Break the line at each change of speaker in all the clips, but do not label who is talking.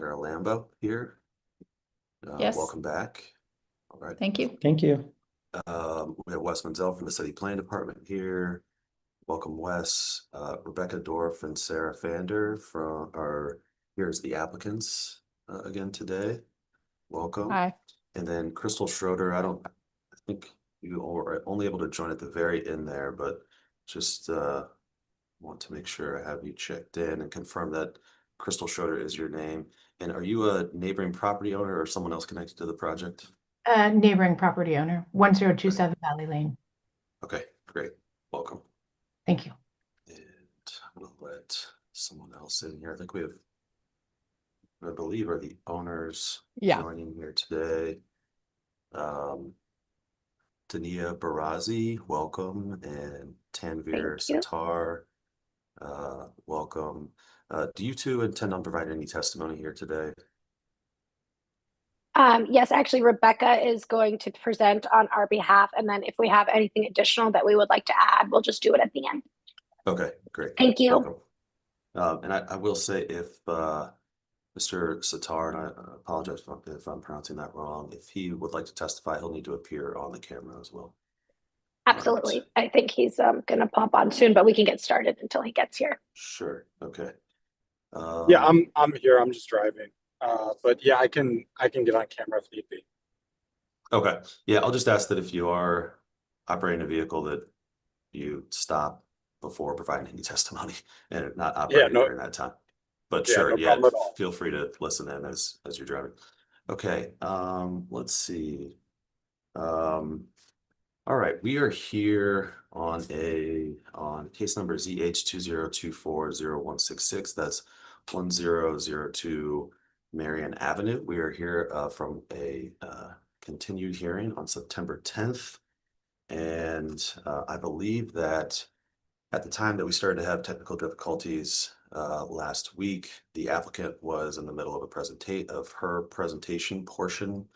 Kara Lambo here.
Yes.
Welcome back. All right.
Thank you.
Thank you.
We have Wes Menzel from the City Planning Department here. Welcome, Wes. Rebecca Dorff and Sarah Fander here's the applicants again today. Welcome.
Hi.
And then Crystal Schroeder, I think you are only able to join at the very end there, but just want to make sure I have you checked in and confirm that Crystal Schroeder is your name. And are you a neighboring property owner or someone else connected to the project?
Neighboring property owner, 1027 Valley Lane.
Okay, great. Welcome.
Thank you.
And I'm gonna let someone else in here. I think we have, I believe, are the owners joining here today. Dania Barazi, welcome, and Tanvir Sitar, welcome. Do you two intend on providing any testimony here today?
Yes, actually, Rebecca is going to present on our behalf, and then if we have anything additional that we would like to add, we'll just do it at the end.
Okay, great.
Thank you.
Welcome. And I will say, if Mr. Sitar, and I apologize if I'm pronouncing that wrong, if he would like to testify, he'll need to appear on the camera as well.
Absolutely. Right. I think he's going to pop on soon, but we can get started until he gets here.
Sure. Okay.
Yeah, I'm here. I'm just driving. But yeah, I can get on camera if need be. Okay.
Yeah, I'll just ask that if you are operating a vehicle that you stop before providing any testimony and not operating during that time. But sure, feel free to listen in as you're driving. Okay. Let's see. All right, we are here on case number ZH20240166. That's 1002 Marion Avenue. We are here from a continued hearing on September 10th. And I believe that at the time that we started to have technical difficulties last week, the applicant was in the middle of her presentation portion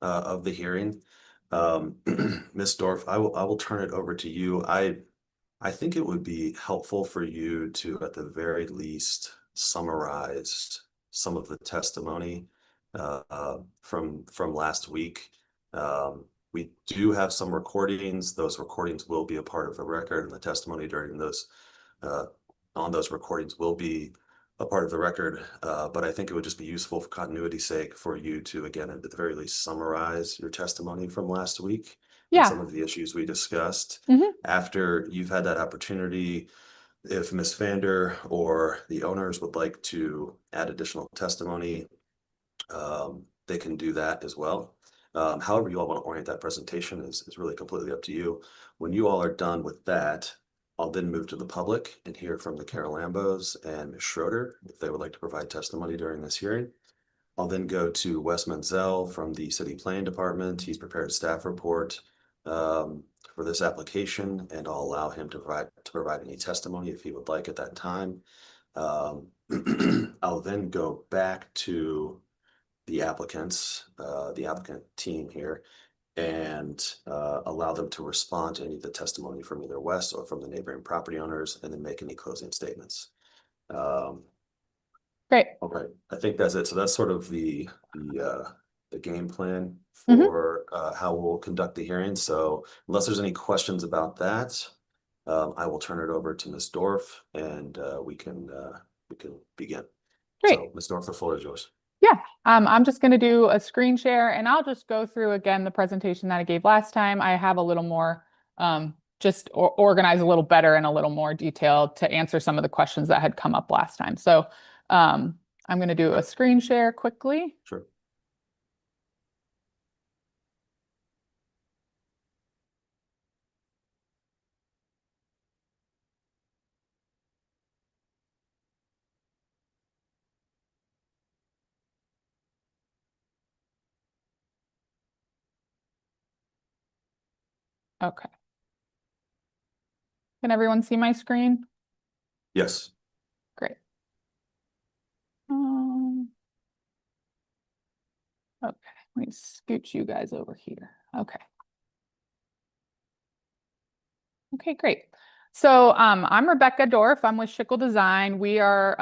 of the hearing. Ms. Dorff, I will turn it over to you. I think it would be helpful for you to, at the very least, summarize some of the testimony from last week. We do have some recordings. Those recordings will be a part of the record, and the testimony during those on those recordings will be a part of the record. But I think it would just be useful for continuity's sake for you to, again, at the very least, summarize your testimony from last week. And some of the issues we discussed. After you've had that opportunity, if Ms. Fander or the owners would like to add additional testimony, they can do that as well. However you all want to orient that presentation is really completely up to you. When you all are done with that, I'll then move to the public and hear from the Kara Lambos and Ms. Schroeder if they would like to provide testimony during this hearing. I'll then go to Wes Menzel from the City Planning Department. He's prepared a staff report for this application, and I'll allow him to provide any testimony if he would like at that time. I'll then go back to the applicant team here, and allow them to respond to any of the testimony from either Wes or from the neighboring property owners, and then make any closing statements.
Great.
All right, I think that's it. So that's sort of the game plan for how we'll conduct the hearing. So unless there's any questions about that, I will turn it over to Ms. Dorff, and we can begin.
Great.
So Ms. Dorff, the floor is yours.
Yeah, I'm just going to do a screen share, and I'll just go through again the presentation that I gave last time. I have a little more, organize a little better and a little more detailed to answer some of the questions that had come up last time. So I'm going to do a screen share quickly.
Sure.
Okay. Can everyone see my screen?
Yes.
Great. Okay, let me scoot you guys over here. Okay. Okay, great. So I'm Rebecca Dorff. I'm with Schickel Design. We are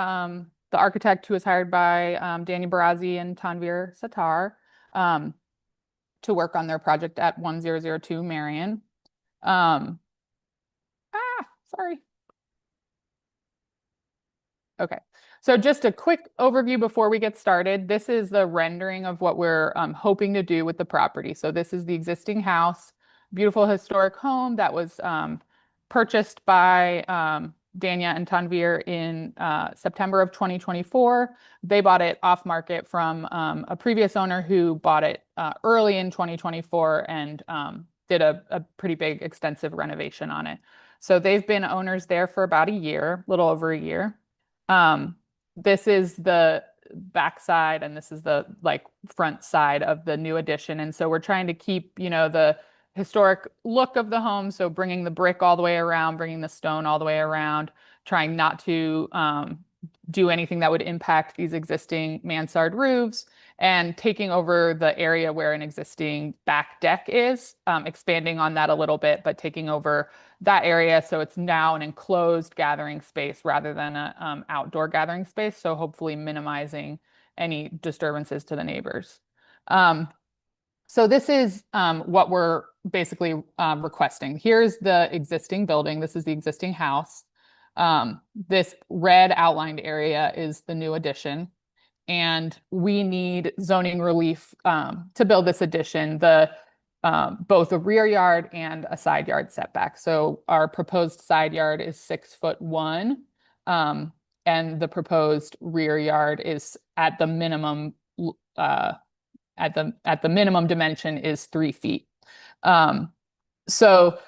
the architect who was hired by Daniel Barazzi and Tanvir Sattar to work on their project at 1002 Marion. Sorry. Okay, so just a quick overview before we get started. This is the rendering of what we're hoping to do with the property. So this is the existing house, beautiful historic home that was purchased by Dania and Tanvir in September of 2024. They bought it off market from a previous owner who bought it early in 2024 and did a pretty big extensive renovation on it. So they've been owners there for about a year, a little over a year. This is the back side and this is the like front side of the new addition. And so we're trying to keep, you know, the historic look of the home. So bringing the brick all the way around, bringing the stone all the way around, trying not to do anything that would impact these existing mansard roofs, and taking over the area where an existing back deck is, expanding on that a little bit, but taking over that area so it's now an enclosed gathering space rather than an outdoor gathering space. So hopefully minimizing any disturbances to the neighbors. So this is what we're basically requesting. Here's the existing building. This is the existing house. This red outlined area is the new addition. And we need zoning relief to build this addition, both a rear yard and a side yard setback. So our proposed side yard is 6'1", and the proposed rear yard is at the minimum at the minimum dimension is 3 feet. So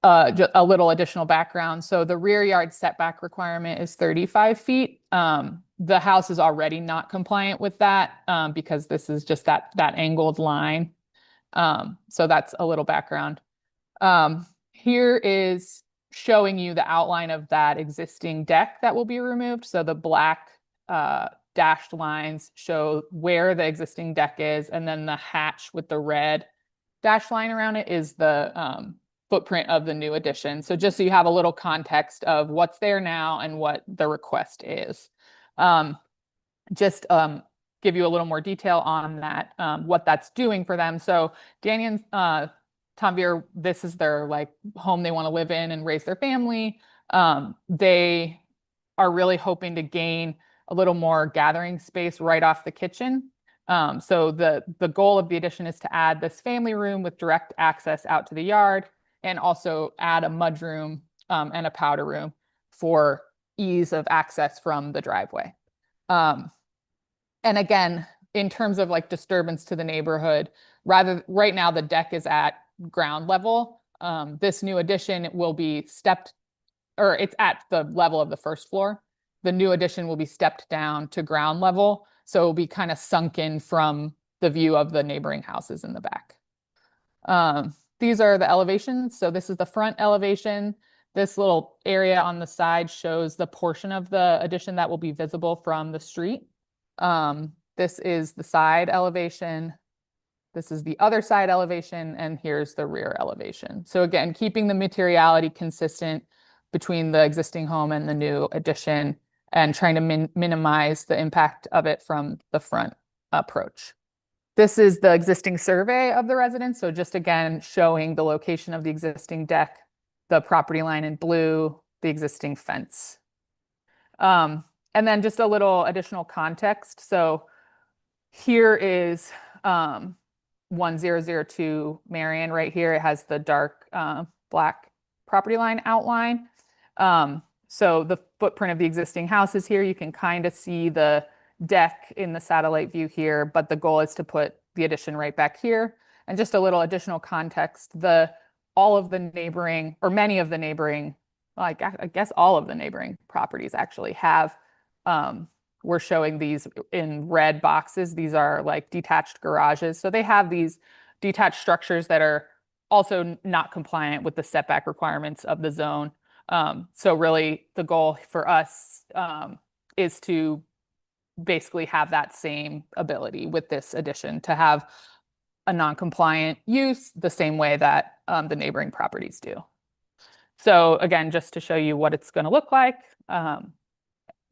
just a little additional background. So the rear yard setback requirement is 35 feet. The house is already not compliant with that because this is just that angled line. So that's a little background. Here is showing you the outline of that existing deck that will be removed. So the black dashed lines show where the existing deck is, and then the hatch with the red dashed line around it is the footprint of the new addition. So just so you have a little context of what's there now and what the request is. Just give you a little more detail on that, what that's doing for them. So Dania and Tanvir, this is their like home they want to live in and raise their family. They are really hoping to gain a little more gathering space right off the kitchen. So the goal of the addition is to add this family room with direct access out to the yard, and also add a mudroom and a powder room for ease of access from the driveway. And again, in terms of like disturbance to the neighborhood, right now the deck is at ground level. This new addition will be stepped, or it's at the level of the first floor. The new addition will be stepped down to ground level. So it'll be kind of sunken from the view of the neighboring houses in the back. These are the elevations. So this is the front elevation. This little area on the side shows the portion of the addition that will be visible from the street. This is the side elevation. This is the other side elevation, and here's the rear elevation. So again, keeping the materiality consistent between the existing home and the new addition, and trying to minimize the impact of it from the front approach. This is the existing survey of the residence. So just again, showing the location of the existing deck, the property line in blue, the existing fence. And then just a little additional context. So here is 1002 Marion right here. It has the dark black property line outline. So the footprint of the existing house is here. You can kind of see the deck in the satellite view here, but the goal is to put the addition right back here. And just a little additional context, all of the neighboring, or many of the neighboring, well, I guess all of the neighboring properties actually have, we're showing these in red boxes. These are like detached garages. So they have these detached structures that are also not compliant with the setback requirements of the zone. So really the goal for us is to basically have that same ability with this addition, to have a non-compliant use the same way that the neighboring properties do. So again, just to show you what it's going to look like,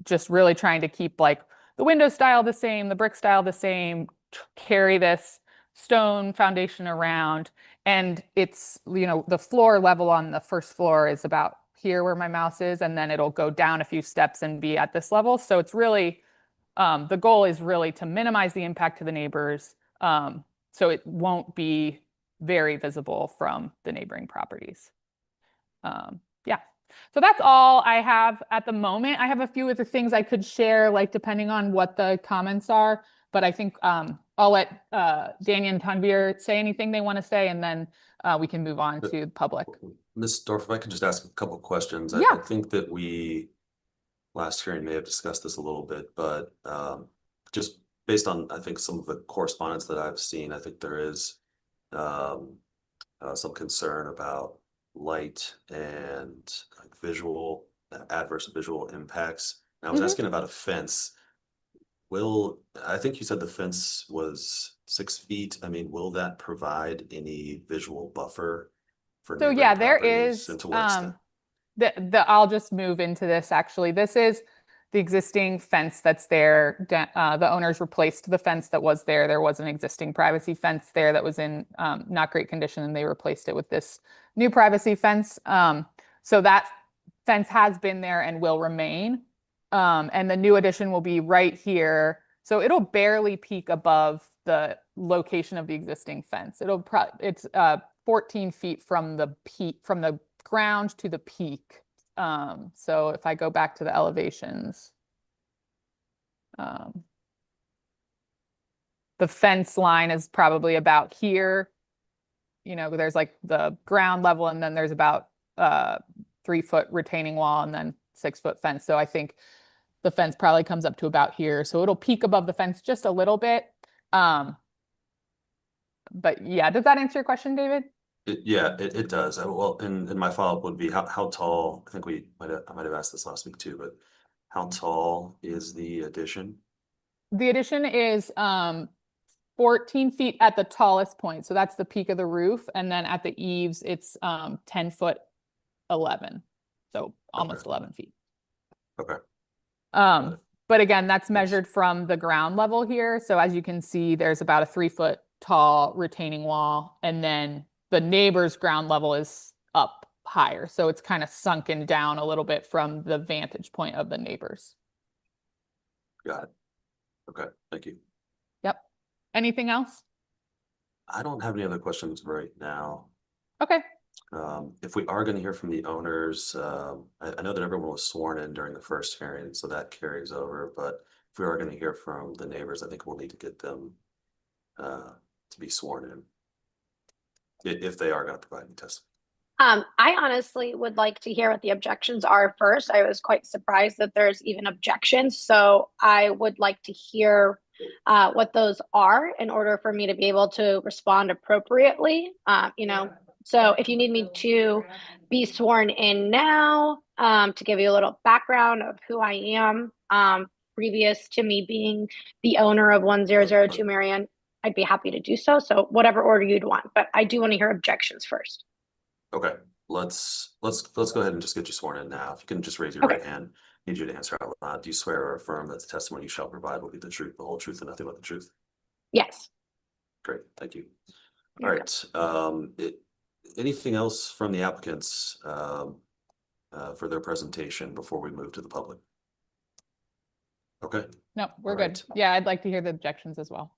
just really trying to keep like the window style the same, the brick style the same, carry this stone foundation around. And it's, you know, the floor level on the first floor is about here where my mouse is, and then it'll go down a few steps and be at this level. So it's really, the goal is really to minimize the impact to the neighbors, so it won't be very visible from the neighboring properties. Yeah, so that's all I have at the moment. I have a few other things I could share, like depending on what the comments are, but I think I'll let Dania and Tanvir say anything they want to say, and then we can move on to the public.
Ms. Dorf, if I could just ask a couple questions.
Yeah.
I think that we last hearing may have discussed this a little bit, but just based on, I think, some of the correspondence that I've seen, I think there is some concern about light and like adverse visual impacts. And I was asking about a fence. I think you said the fence was 6 feet. I mean, will that provide any visual buffer for
So
neighboring
yeah, there
properties,
is,
and to what extent?
I'll just move into this actually. This is the existing fence that's there. The owners replaced the fence that was there. There was an existing privacy fence there that was in not great condition, and they replaced it with this new privacy fence. So that fence has been there and will remain. And the new addition will be right here. So it'll barely peak above the location of the existing fence. It's 14 feet from the peak, from the ground to the peak. So if I go back to the elevations, the fence line is probably about here. You know, there's like the ground level, and then there's about 3-foot retaining wall, and then 6-foot fence. So I think the fence probably comes up to about here. So it'll peak above the fence just a little bit. But yeah, does that answer your question, David?
It does. Well, and my follow-up would be how tall, I think I might have asked this last week too, but how tall is the addition?
The addition is 14 feet at the tallest point. So that's the peak of the roof. And then at the eaves, it's 10 foot 11. So almost 11 feet.
Okay.
But again, that's measured from the ground level here. So as you can see, there's about a 3-foot tall retaining wall, and then the neighbor's ground level is up higher. So it's kind of sunken down a little bit from the vantage point of the neighbors.
Got it. Okay, thank you.
Yep. Anything else?
I don't have any other questions right now.
Okay.
If we are going to hear from the owners, I know that everyone was sworn in during the first hearing, so that carries over. But if we are going to hear from the neighbors, I think we'll need to get them to be sworn in if they are going to provide any testimony.
I honestly would like to hear what the objections are first. I was quite surprised that there's even objections. So I would like to hear what those are in order for me to be able to respond appropriately. So if you need me to be sworn in now, to give you a little background of who I am, previous to me being the owner of 1002 Marion, I'd be happy to do so. So whatever order you'd want, but I do want to hear objections first.
Okay, let's go ahead and just get you sworn in now. If you can just raise your right hand, I need you to answer out loud. Do you swear or affirm that the testimony you shall provide will be the truth, the whole truth, and nothing but the truth?
Yes.
Great, thank you. All right. Anything else from the applicants for their presentation before we move to the public? Okay.
No, we're
All
good.
right.
Yeah, I'd like to hear the objections as well.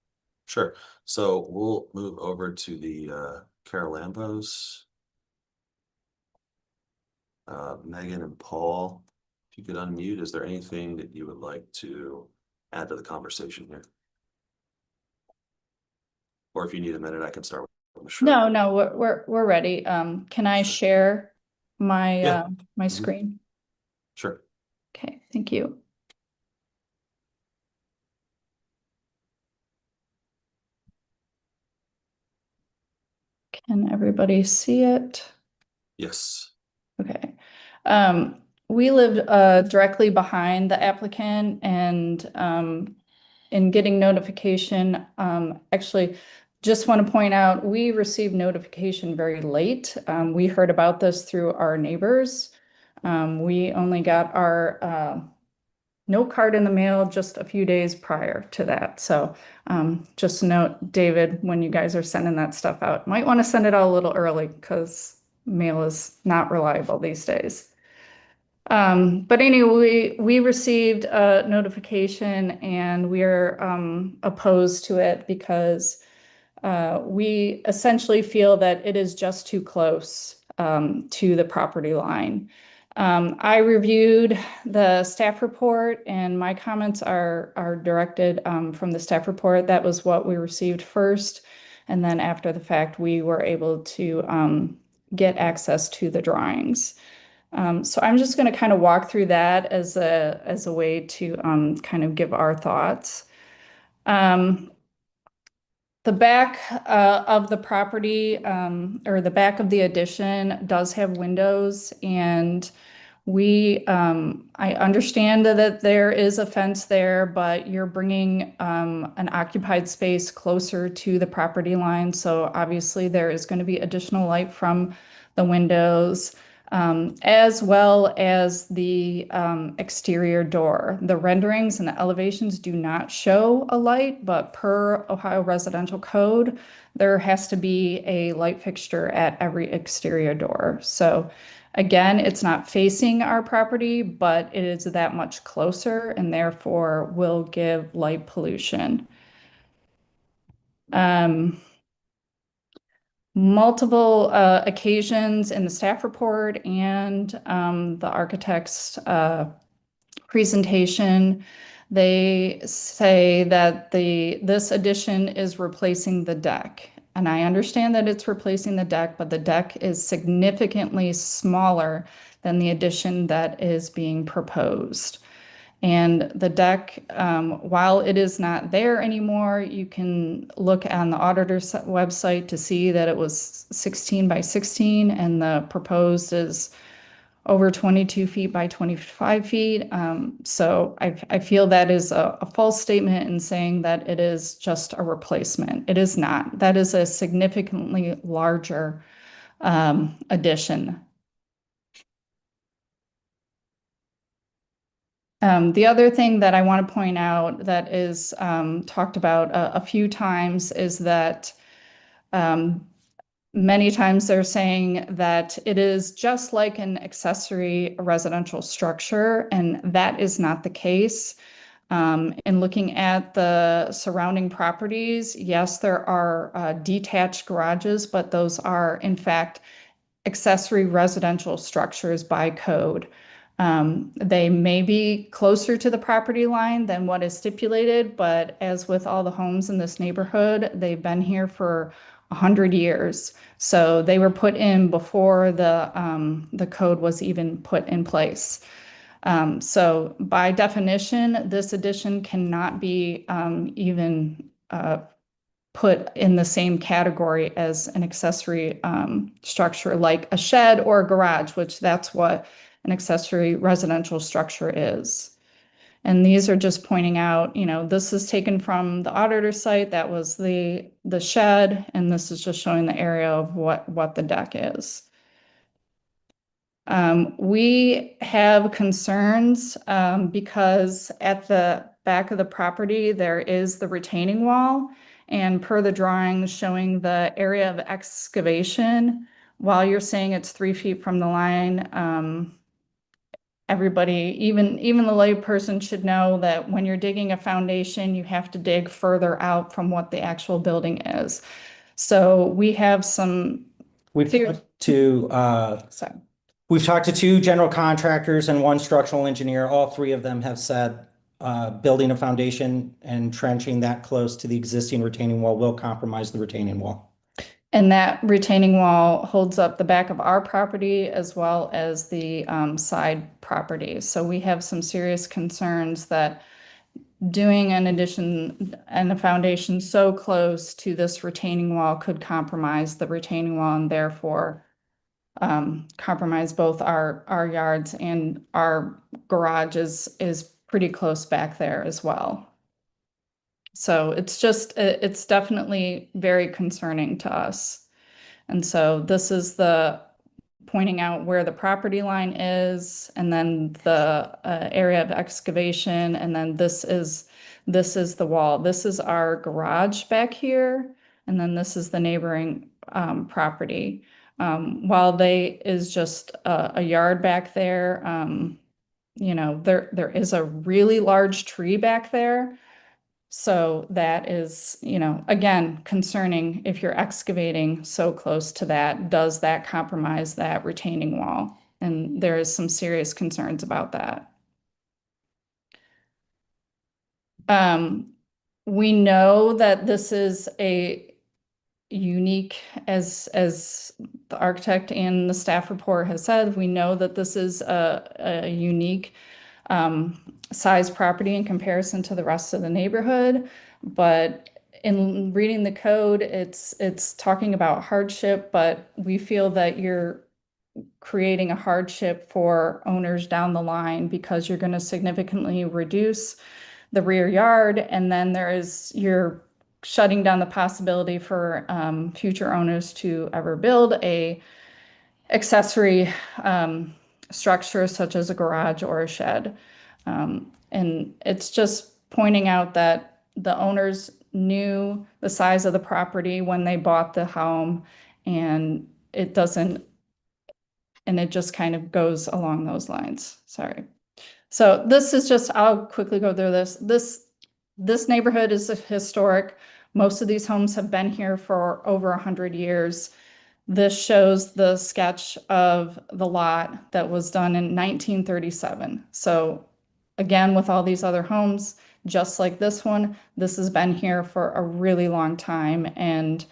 Sure. So we'll move over to the Carolambos. Megan and Paul, if you could unmute, is there anything that you would like to add to the conversation here? Or if you need a minute, I can start with Michelle.
No, we're ready. Can I share my
Yeah.
my screen?
Sure.
Okay, thank you. Can everybody see it?
Yes.
Okay. We lived directly behind the applicant, and in getting notification, actually just want to point out, we received notification very late. We heard about this through our neighbors. We only got our no card in the mail just a few days prior to that. So just note, David, when you guys are sending that stuff out, might want to send it out a little early because mail is not reliable these days. But anyway, we received a notification and we are opposed to it because we essentially feel that it is just too close to the property line. I reviewed the staff report and my comments are directed from the staff report. That was what we received first. And then after the fact, we were able to get access to the drawings. So I'm just going to kind of walk through that as a way to kind of give our thoughts. The back of the property or the back of the addition does have windows, and I understand that there is a fence there, but you're bringing an occupied space closer to the property line. So obviously there is going to be additional light from the windows, as well as the exterior door. The renderings and the elevations do not show a light, but per Ohio Residential Code, there has to be a light fixture at every exterior door. So again, it's not facing our property, but it is that much closer and therefore will give light pollution. Multiple occasions in the staff report and the architect's presentation, they say that this addition is replacing the deck. And I understand that it's replacing the deck, but the deck is significantly smaller than the addition that is being proposed. And the deck, while it is not there anymore, you can look on the auditor's website to see that it was 16 by 16 and the proposed is over 22 feet by 25 feet. So I feel that is a false statement in saying that it is just a replacement. It is not. That is a significantly larger addition. The other thing that I want to point out that is talked about a few times is that many times they're saying that it is just like an accessory residential structure, and that is not the case. In looking at the surrounding properties, yes, there are detached garages, but those are in fact accessory residential structures by code. They may be closer to the property line than what is stipulated, but as with all the homes in this neighborhood, they've been here for 100 years. So they were put in before the code was even put in place. So by definition, this addition cannot be even put in the same category as an accessory structure like a shed or a garage, which that's what an accessory residential structure is. And these are just pointing out, this is taken from the auditor's site. That was the shed, and this is just showing the area of what the deck is. We have concerns because at the back of the property, there is the retaining wall. And per the drawings showing the area of excavation, while you're saying it's 3 feet from the line, everybody, even the layperson should know that when you're digging a foundation, you have to dig further out from what the actual building is. So we have some.
We've talked to two general contractors and one structural engineer. All three of them have said building a foundation and trenching that close to the existing retaining wall will compromise the retaining wall.
And that retaining wall holds up the back of our property as well as the side property. So we have some serious concerns that doing an addition and a foundation so close to this retaining wall could compromise the retaining wall and therefore compromise both our yards, and our garage is pretty close back there as well. So it's definitely very concerning to us. And so this is the pointing out where the property line is, and then the area of excavation, and then this is the wall. This is our garage back here, and then this is the neighboring property. While they is just a yard back there, you know, there is a really large tree back there. So that is, you know, again, concerning if you're excavating so close to that, does that compromise that retaining wall? And there is some serious concerns about that. We know that this is a unique, as the architect and the staff report has said, we know that this is a unique size property in comparison to the rest of the neighborhood. But in reading the code, it's talking about hardship, but we feel that you're creating a hardship for owners down the line because you're going to significantly reduce the rear yard, and then you're shutting down the possibility for future owners to ever build a accessory structure such as a garage or a shed. And it's just pointing out that the owners knew the size of the property when they bought the home, and it just kind of goes along those lines. Sorry. So this is just, I'll quickly go through this. This neighborhood is historic. Most of these homes have been here for over 100 years. This shows the sketch of the lot that was done in 1937. So again, with all these other homes, just like this one, this has been here for a really long time. And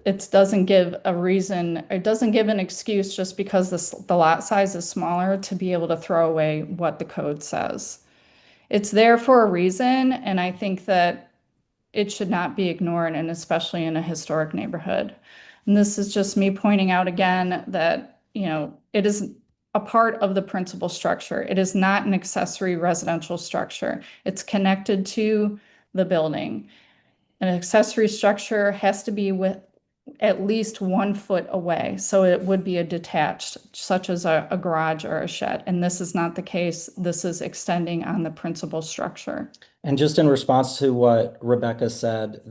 it doesn't give a reason, it doesn't give an excuse just because the lot size is smaller to be able to throw away what the code says. It's there for a reason, and I think that it should not be ignored, and especially in a historic neighborhood. And this is just me pointing out again that, you know, it is a part of the principal structure. It is not an accessory residential structure. It's connected to the building. An accessory structure has to be with at least 1 foot away. So it would be a detached, such as a garage or a shed. And this is not the case. This is extending on the principal structure.
And just in response to what Rebecca said,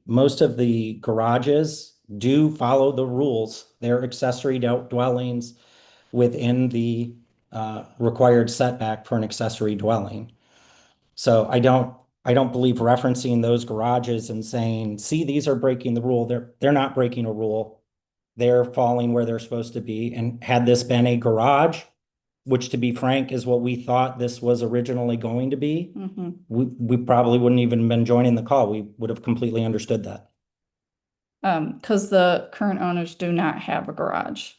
most of the garages do follow the rules. They're accessory dwellings within the required setback for an accessory dwelling. So I don't believe referencing those garages and saying, see, these are breaking the rule. They're not breaking a rule. They're falling where they're supposed to be. And had this been a garage, which, to be frank, is what we thought this was originally going to be, we probably wouldn't even been joining the call. We would have completely understood that.
Because the current owners do not have a garage.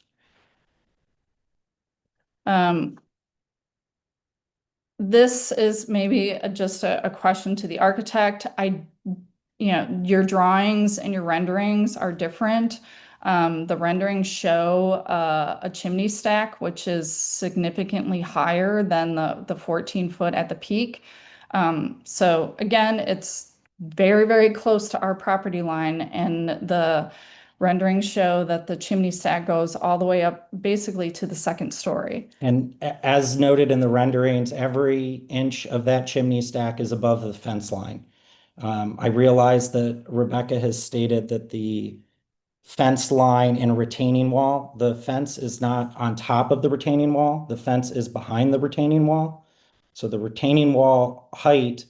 This is maybe just a question to the architect. You know, your drawings and your renderings are different. The renderings show a chimney stack, which is significantly higher than the 14 foot at the peak. So again, it's very, very close to our property line, and the renderings show that the chimney stack goes all the way up basically to the second story.
And as noted in the renderings, every inch of that chimney stack is above the fence line. I realize that Rebecca has stated that the fence line and a retaining wall, the fence is not on top of the retaining wall. The fence is behind the retaining wall. So the retaining wall height,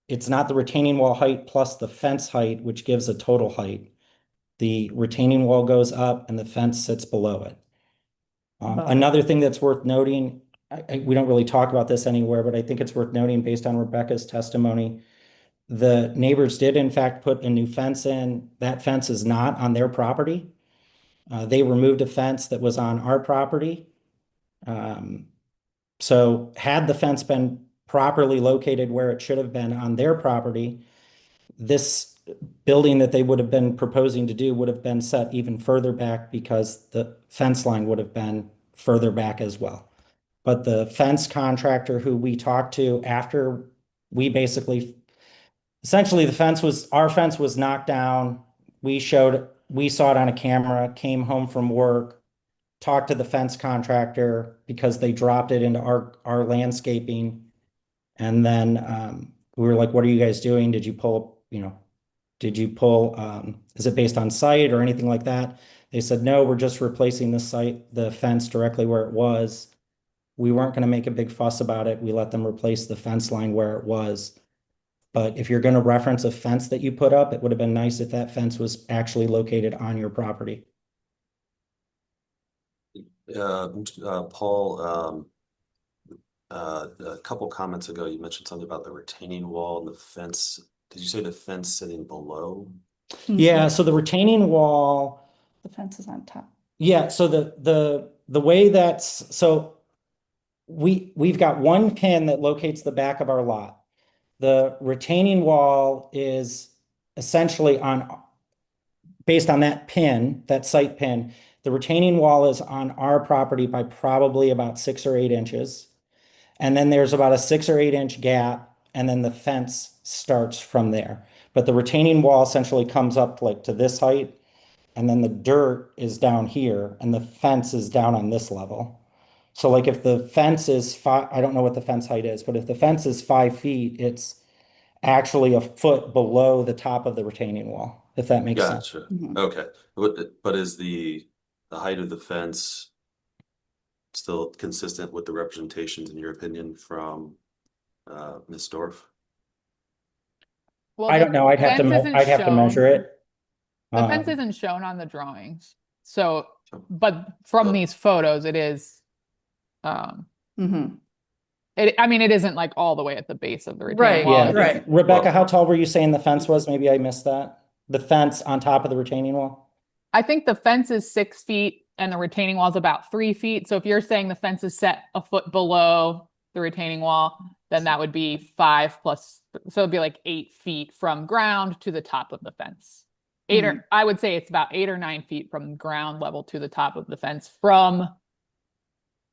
it's not the retaining wall height plus the fence height, which gives a total height. The retaining wall goes up and the fence sits below it. Another thing that's worth noting, we don't really talk about this anywhere, but I think it's worth noting based on Rebecca's testimony. The neighbors did in fact put a new fence in. That fence is not on their property. They removed a fence that was on our property. So had the fence been properly located where it should have been on their property, this building that they would have been proposing to do would have been set even further back because the fence line would have been further back as well. But the fence contractor who we talked to after we basically, essentially our fence was knocked down. We showed we saw it on a camera, came home from work, talked to the fence contractor because they dropped it into our landscaping. And then we were like, what are you guys doing? Did you pull, is it based on site or anything like that? They said, no, we're just replacing the fence directly where it was. We weren't going to make a big fuss about it. We let them replace the fence line where it was. But if you're going to reference a fence that you put up, it would have been nice if that fence was actually located on your property.
Paul, a couple comments ago, you mentioned something about the retaining wall and the fence. Did you say the fence sitting below?
Yeah, so the retaining wall,
The fence is on top.
yeah, so the way that's, so we've got one pin that locates the back of our lot. The retaining wall is essentially based on that pin, that site pin, the retaining wall is on our property by probably about 6 or 8 inches. And then there's about a 6 or 8 inch gap, and then the fence starts from there. But the retaining wall essentially comes up like to this height, and then the dirt is down here, and the fence is down on this level. So like if the fence is I don't know what the fence height is, but if the fence is 5 feet, it's actually a foot below the top of the retaining wall, if that makes sense.
Gotcha.
Mhm.
Okay. But is the height of the fence still consistent with the representations, in your opinion, from Ms. Dorf?
Well,
I don't know. I'd have to measure it.
The fence
Um,
isn't shown on the drawings. So,
So-
but from
Oh.
these photos, it is,
Mhm.
I mean, it isn't like all the way at the base of the
Right,
retaining wall.
Yeah,
It's-
right.
Rebecca,
Well-
how tall were you saying the fence was? Maybe I missed that. The fence on top of the retaining wall?
I think the fence is 6 feet and the retaining wall is about 3 feet. So if you're saying the fence is set a foot below the retaining wall, then that would be 5 plus, so it'd be like 8 feet from ground to the top of the fence. I would say it's about 8 or 9 feet from ground level to the top of the fence from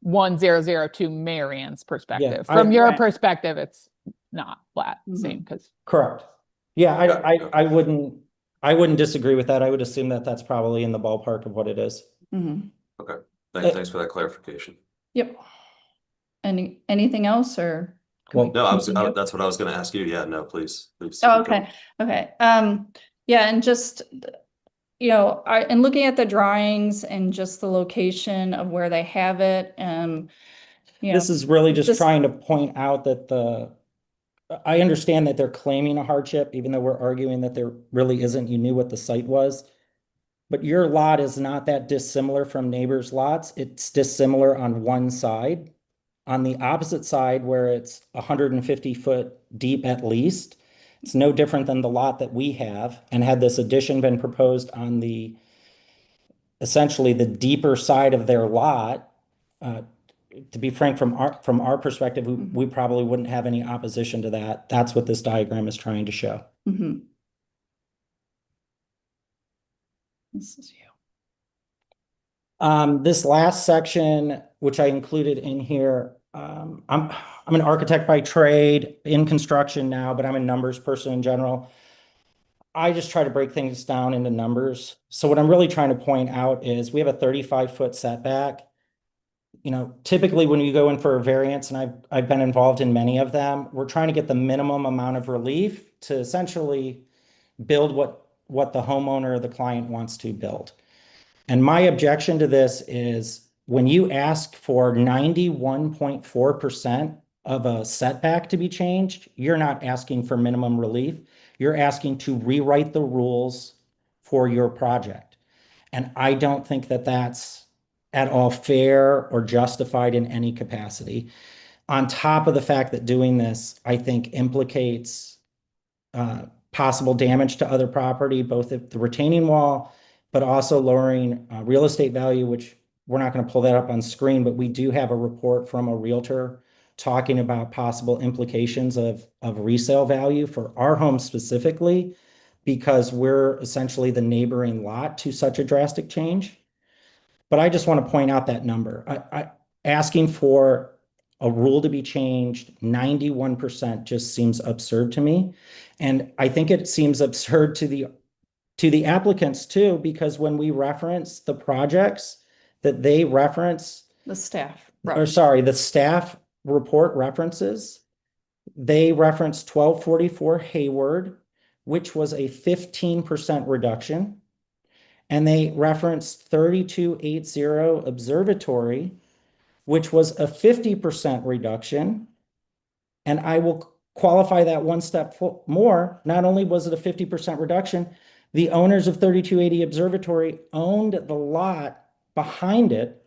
1002 Marion's perspective.
I-
From your
right.
perspective, it's not flat, same because
Correct. Yeah,
Yeah.
I wouldn't disagree with that. I would assume that that's probably in the ballpark of what it is.
Mhm.
Okay.
Uh,
Thanks for that clarification.
Yep. Anything else or? can we
Well,
No,
continue?
that's what I was going to ask you. Yeah, no, please.
Oh,
keep going.
okay, okay. Yeah, and just, and looking at the drawings and just the location of where they have it,
This is really just
this-
trying to point out that I understand that they're claiming a hardship, even though we're arguing that there really isn't. You knew what the site was. But your lot is not that dissimilar from neighbors' lots. It's dissimilar on one side. On the opposite side, where it's 150 foot deep at least, it's no different than the lot that we have. And had this addition been proposed on essentially the deeper side of their lot, to be frank, from our perspective, we probably wouldn't have any opposition to that. That's what this diagram is trying to show.
Mhm. This is you.
This last section, which I included in here, I'm an architect by trade, in construction now, but I'm a numbers person in general. I just try to break things down into numbers. So what I'm really trying to point out is we have a 35-foot setback. Typically when you go in for a variance, and I've been involved in many of them, we're trying to get the minimum amount of relief to essentially build what the homeowner or the client wants to build. And my objection to this is when you ask for 91.4% of a setback to be changed, you're not asking for minimum relief. You're asking to rewrite the rules for your project. And I don't think that that's at all fair or justified in any capacity. On top of the fact that doing this, I think, implicates possible damage to other property, both at the retaining wall, but also lowering real estate value, which we're not going to pull that up on screen, but we do have a report from a realtor talking about possible implications of resale value for our home specifically, because we're essentially the neighboring lot to such a drastic change. But I just want to point out that number. Asking for a rule to be changed 91% just seems absurd to me. And I think it seems absurd to the to the applicants too, because when we reference the projects that they reference,
The staff.
or sorry, the staff report references, they reference 1244 Hayward, which was a 15% reduction. And they reference 3280 Observatory, which was a 50% reduction. And I will qualify that one step more. Not only was it a 50% reduction, the owners of 3280 Observatory owned the lot behind it.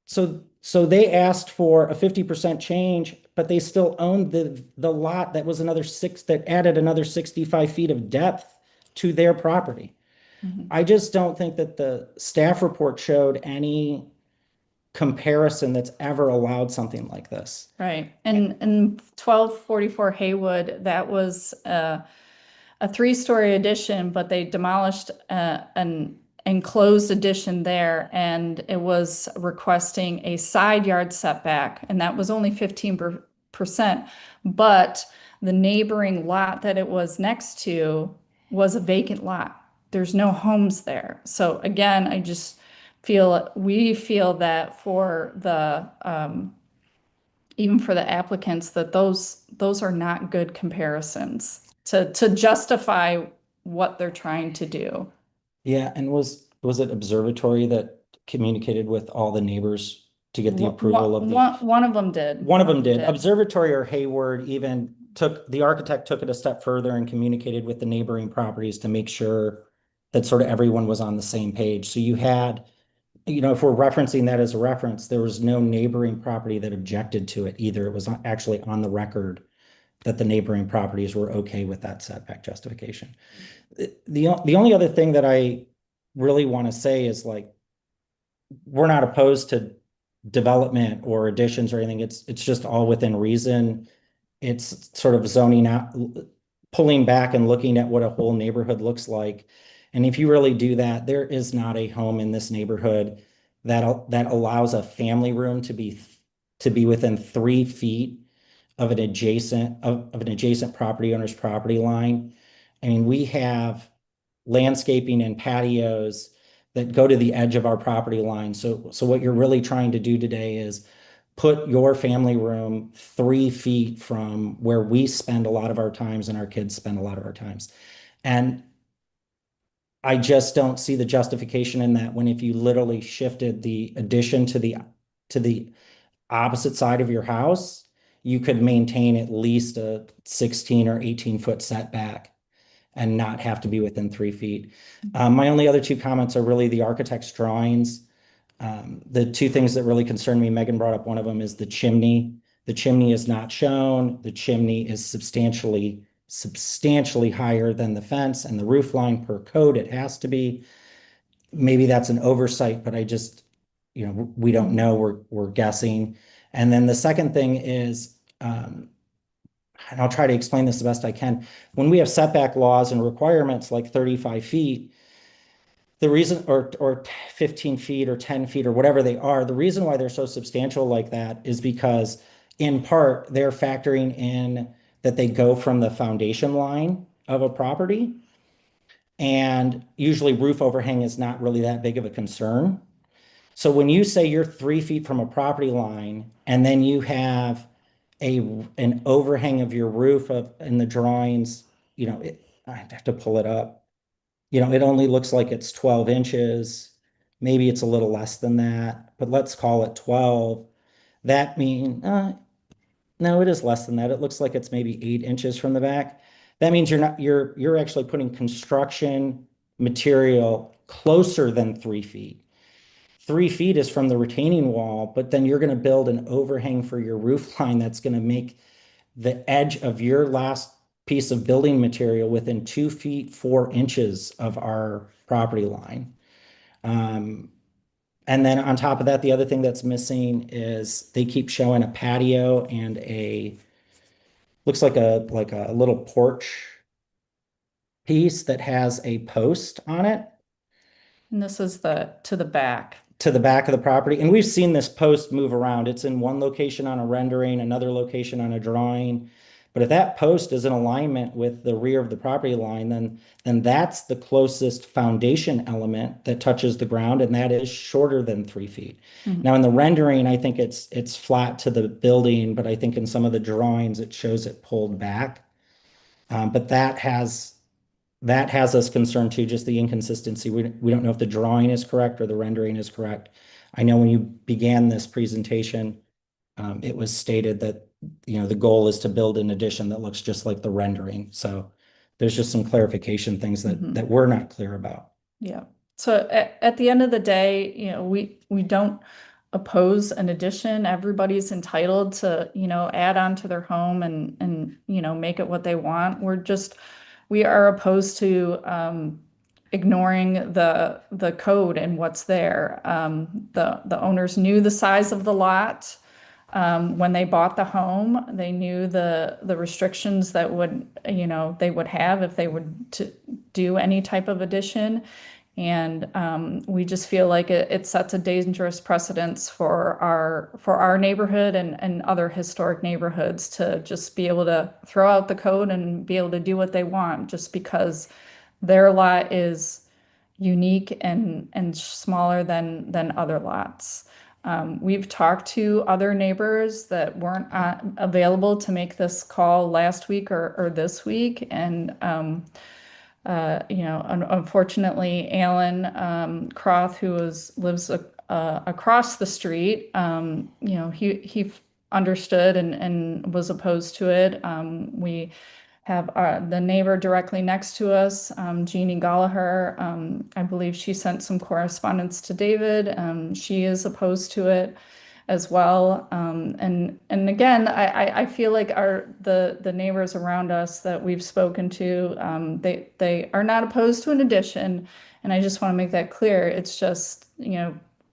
So they asked for a 50% change, but they still owned the lot that was that added another 65 feet of depth to their property.
Mhm.
I just don't think that the staff report showed any comparison that's ever allowed something like this.
Right. And 1244 Haywood, that was a 3-story addition, but they demolished an enclosed addition there, and it was requesting a side yard setback, and that was only 15%. But the neighboring lot that it was next to was a vacant lot. There's no homes there. So again, we feel that for the even for the applicants, that those are not good comparisons to justify what they're trying to do.
Yeah, and was it Observatory that communicated with all the neighbors to get the approval of the?
One of them did.
One of them did. Observatory or Hayward even the architect took it a step further and communicated with the neighboring properties to make sure that sort of everyone was on the same page. So you had, if we're referencing that as a reference, there was no neighboring property that objected to it either. It was actually on the record that the neighboring properties were okay with that setback justification. The only other thing that I really want to say is, like, we're not opposed to development or additions or anything. It's just all within reason. It's sort of zoning out, pulling back and looking at what a whole neighborhood looks like. And if you really do that, there is not a home in this neighborhood that allows a family room to be within 3 feet of an adjacent property owner's property line. I mean, we have landscaping and patios that go to the edge of our property line. So what you're really trying to do today is put your family room 3 feet from where we spend a lot of our times and our kids spend a lot of our times. And I just don't see the justification in that, when if you literally shifted the addition to the opposite side of your house, you could maintain at least a 16 or 18-foot setback and not have to be within 3 feet. My only other 2 comments are really the architect's drawings. The 2 things that really concern me, Megan brought up one of them, is the chimney. The chimney is not shown. The chimney is substantially higher than the fence and the roof line. Per code, it has to be. Maybe that's an oversight, but I just, we don't know. We're guessing. And then the second thing is, and I'll try to explain this the best I can. When we have setback laws and requirements like 35 feet, the reason, or 15 feet or 10 feet or whatever they are, the reason why they're so substantial like that is because, in part, they're factoring in that they go from the foundation line of a property. And usually roof overhang is not really that big of a concern. So when you say you're 3 feet from a property line and then you have an overhang of your roof in the drawings, I have to pull it up. It only looks like it's 12 inches. Maybe it's a little less than that, but let's call it 12. That means, no, it is less than that. It looks like it's maybe 8 inches from the back. That means you're actually putting construction material closer than 3 feet. 3 feet is from the retaining wall, but then you're going to build an overhang for your roof line that's going to make the edge of your last piece of building material within 2 feet, 4 inches of our property line. And then on top of that, the other thing that's missing is they keep showing a patio and looks like a little porch piece that has a post on it.
And this is to the back.
To the back of the property. And we've seen this post move around. It's in one location on a rendering, another location on a drawing. But if that post is in alignment with the rear of the property line, then that's the closest foundation element that touches the ground, and that is shorter than 3 feet.
Mhm.
Now in the rendering, I think it's flat to the building, but I think in some of the drawings it shows it pulled back. But that has us concerned too, just the inconsistency. We don't know if the drawing is correct or the rendering is correct. I know when you began this presentation, it was stated that, the goal is to build an addition that looks just like the rendering. So there's just some clarification things that we're not clear about.
Yeah. So at the end of the day, we don't oppose an addition. Everybody's entitled to, add on to their home and make it what they want. We are opposed to ignoring the code and what's there. The owners knew the size of the lot. When they bought the home, they knew the restrictions that they would have if they would to do any type of addition. And we just feel like it sets a dangerous precedence for our neighborhood and other historic neighborhoods to just be able to throw out the code and be able to do what they want just because their lot is unique and smaller than other lots. We've talked to other neighbors that weren't available to make this call last week or this week. And, unfortunately, Alan Croth, who lives across the street, he understood and was opposed to it. We have the neighbor directly next to us, Jeannie Gallagher. I believe she sent some correspondence to David. She is opposed to it as well. And again, I feel like the neighbors around us that we've spoken to, they are not opposed to an addition. And I just want to make that clear. It's just,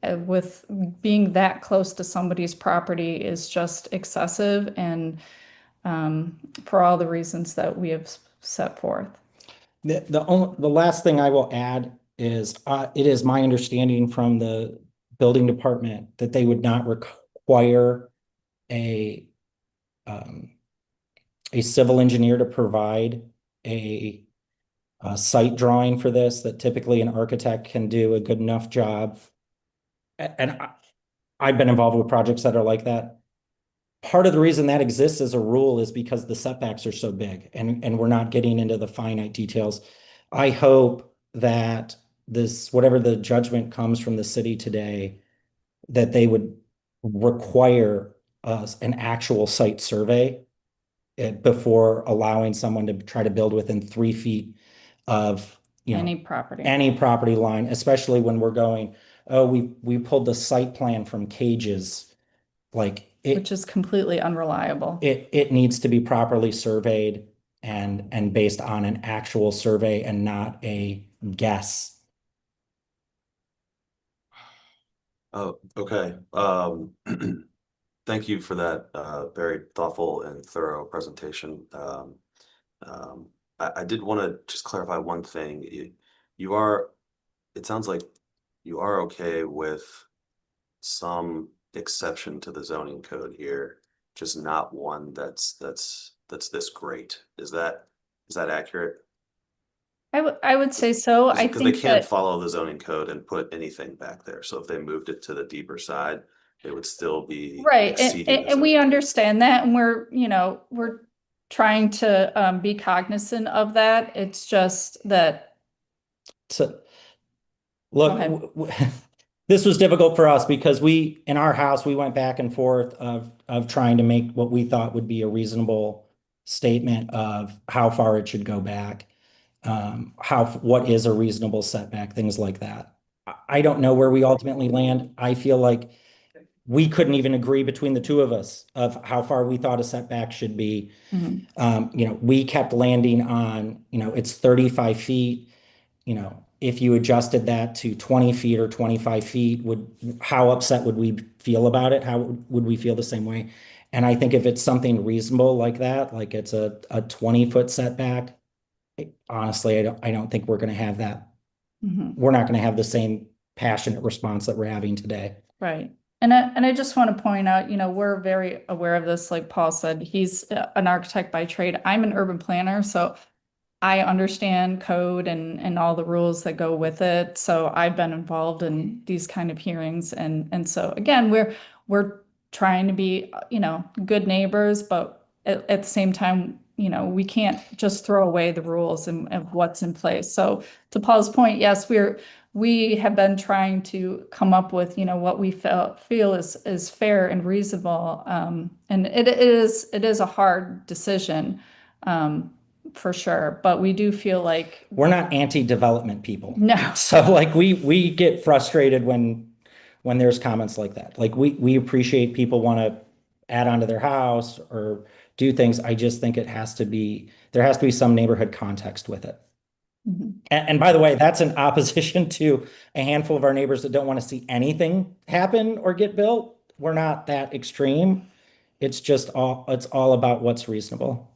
with being that close to somebody's property is just excessive and for all the reasons that we have set forth.
The last thing I will add is it is my understanding from the building department that they would not require a civil engineer to provide a site drawing for this, that typically an architect can do a good enough job. And I've been involved with projects that are like that. Part of the reason that exists as a rule is because the setbacks are so big and we're not getting into the finite details. I hope that whatever the judgment comes from the city today, that they would require an actual site survey before allowing someone to try to build within 3 feet of
Any
property line, especially when we're going, oh, we pulled the site plan from Cages,
which is completely unreliable.
It needs to be properly surveyed and based on an actual survey and not a guess.
Oh, okay. Thank you for that very thoughtful and thorough presentation. I did want to just clarify one thing. It sounds like you are okay with some exception to the zoning code here, just not one that's this great. Is that accurate?
I would say so. I
Because they
think
can't
that
follow the zoning code and put anything back there. So if they moved it to the deeper side, it would still be
right,
exceeding the
and we
zoning code.
understand that, and we're trying to be cognizant of that. It's just that.
So, look, this was difficult for us because in our house, we went back and forth of trying to make what we thought would be a reasonable statement of how far it should go back, what is a reasonable setback, things like that. I don't know where we ultimately land. I feel like we couldn't even agree between the two of us of how far we thought a setback should be. We kept landing on, it's 35 feet. If you adjusted that to 20 feet or 25 feet, how upset would we feel about it? How would we feel the same way? And I think if it's something reasonable like that, like it's a 20-foot setback, honestly, I don't think we're going to have that. We're not going to have the same passionate response that we're having today.
Right. And I just want to point out, you know, we're very aware of this. Like Paul said, he's an architect by trade. I'm an urban planner, so I understand code and all the rules that go with it. So I've been involved in these kind of hearings, and so again, we're trying to be, you know, good neighbors, but at the same time, you know, we can't just throw away the rules and what's in place. So to Paul's point, yes, we have been trying to come up with, you know, what we feel is fair and reasonable. And it is a hard decision. For sure, but we do feel like
We're not anti-development people.
no.
So like we get frustrated when there's comments like that. Like we appreciate people want to add on to their house or do things. I just think there has to be some neighborhood context with it.
Mhm.
And by the way, that's in opposition to a handful of our neighbors that don't want to see anything happen or get built. We're not that extreme. It's all about what's reasonable.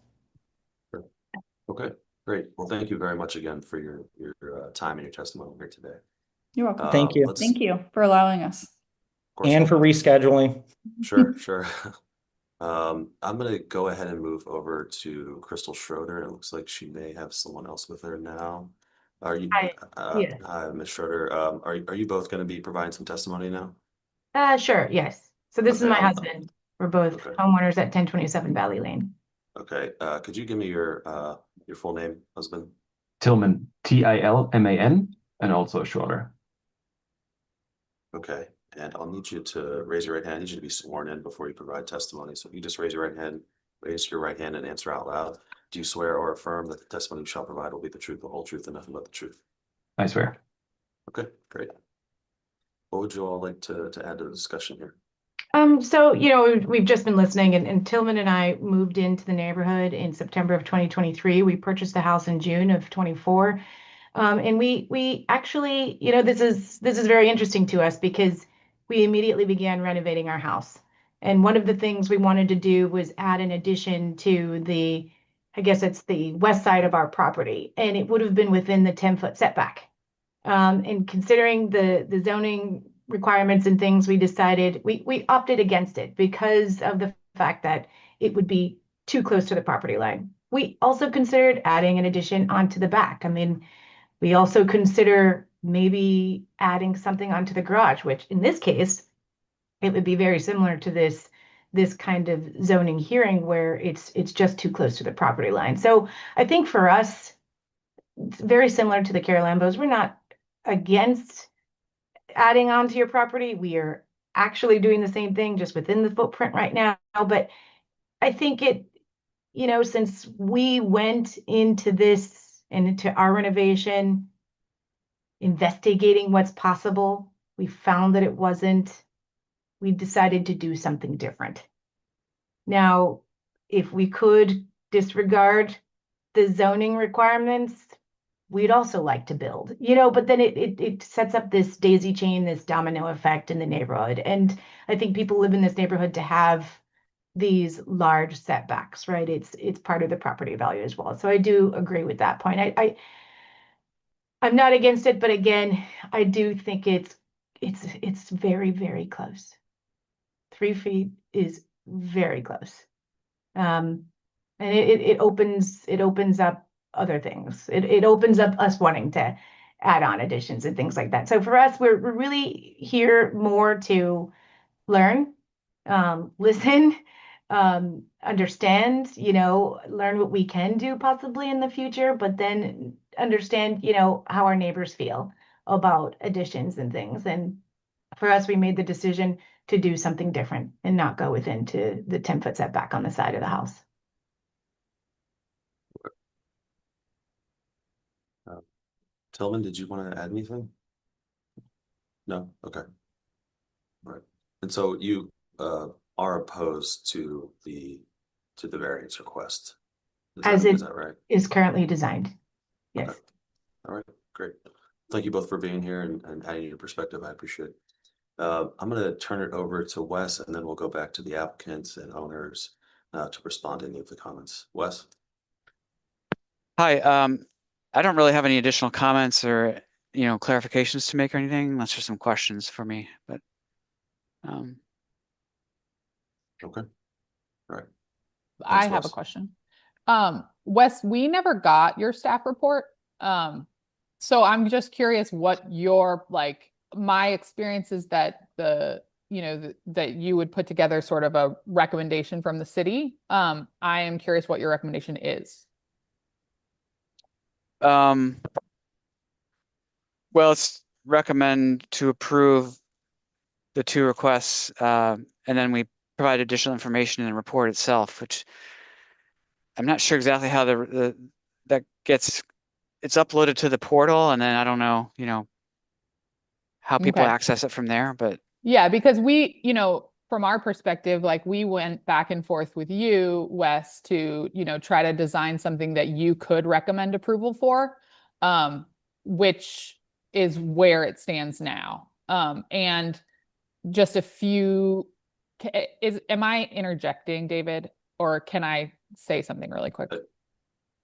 Okay, great. Well, thank you very much again for your time and your testimony here today.
You're welcome.
Thank you.
Thank you for allowing us.
Of course,
And for rescheduling.
sure. I'm gonna go ahead and move over to Crystal Schroeder. It looks like she may have someone else with her now. Are you,
yeah.
hi, Ms. Schroeder, are you both gonna be providing some testimony now?
Sure, yes. So this is
Okay,
my husband. We're both
Okay.
homeowners at 1027 Valley Lane.
Okay, could you give me your full name, husband?
Tillman, Tilman, and also Schroeder.
Okay, and I'll need you to raise your right hand. I need you to be sworn in before you provide testimony. So if you just raise your right hand and answer out loud. Do you swear or affirm that the testimony you shall provide will be the truth, the whole truth, and nothing but the truth?
I swear.
Okay, great. What would you all like to add to the discussion here?
So, you know, we've just been listening, and Tillman and I moved into the neighborhood in September of 2023. We purchased the house in June of 24. And we actually, you know, this is very interesting to us because we immediately began renovating our house. And one of the things we wanted to do was add an addition to I guess it's the west side of our property, and it would have been within the 10-foot setback. And considering the zoning requirements and things, we decided we opted against it because of the fact that it would be too close to the property line. We also considered adding an addition onto the back. I mean, we also consider maybe adding something onto the garage, which in this case, it would be very similar to this kind of zoning hearing where it's just too close to the property line. So I think for us, it's very similar to the Carolambos. We're not against adding on to your property. We are actually doing the same thing just within the footprint right now. But I think you know, since we went into this and into our renovation, investigating what's possible, we found that it wasn't, we decided to do something different. Now, if we could disregard the zoning requirements, we'd also like to build, you know, but then it sets up this daisy chain, this domino effect in the neighborhood. And I think people live in this neighborhood to have these large setbacks, right? It's part of the property value as well. So I do agree with that point. I'm not against it, but again, I do think it's very, very close. 3 feet is very close. And it opens up other things. It opens up us wanting to add on additions and things like that. So for us, we're really here more to learn, listen, understand, you know, learn what we can do possibly in the future, but then understand, you know, how our neighbors feel about additions and things. And for us, we made the decision to do something different and not go within to the 10-foot setback on the side of the house.
Tillman, did you want to add anything? No? Okay. All right. And so you are opposed to the variance request.
As it
is that right?
is currently designed. Yes.
Okay. All right, great. Thank you both for being here and adding your perspective. I appreciate it. I'm going to turn it over to Wes, and then we'll go back to the applicants and owners to respond to any of the comments. Wes?
Hi, I don't really have any additional comments or, you know, clarifications to make or anything, unless there's some questions for me, but.
Okay. Right.
I
Thanks,
have a
Wes.
question. Wes, we never got your staff report. So I'm just curious what your, like, my experience is that that you would put together sort of a recommendation from the city. I am curious what your recommendation is.
Well, it's recommend to approve the two requests, and then we provide additional information in the report itself, which I'm not sure exactly how that gets, it's uploaded to the portal, and then I don't know, how people
Okay.
access it from there, but
Yeah, because we, from our perspective, like we went back and forth with you, Wes, to, try to design something that you could recommend approval for, which is where it stands now. And just a few, am I interjecting, David, or can I say something really quick?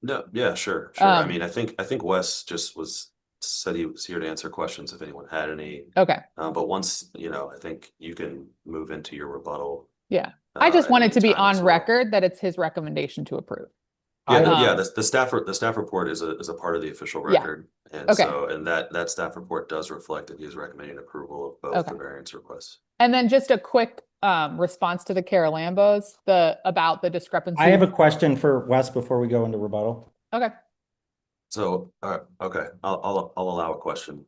No, yeah, sure. I mean, I think Wes just said he was here to answer questions if anyone had any.
Okay.
But once, I think you can move into your rebuttal.
Yeah. I just
at
wanted
any
to be
time as
on
well.
record that it's his recommendation to approve.
Yeah, the staff report is a part of the official
Yeah.
record. And
Okay.
so, and that staff report does reflect that he is recommending approval of both
Okay.
the variance requests.
And then just a quick response to the Carolambos, about the discrepancy.
I have a question for Wes before we go into rebuttal.
Okay.
So, okay, I'll allow a question.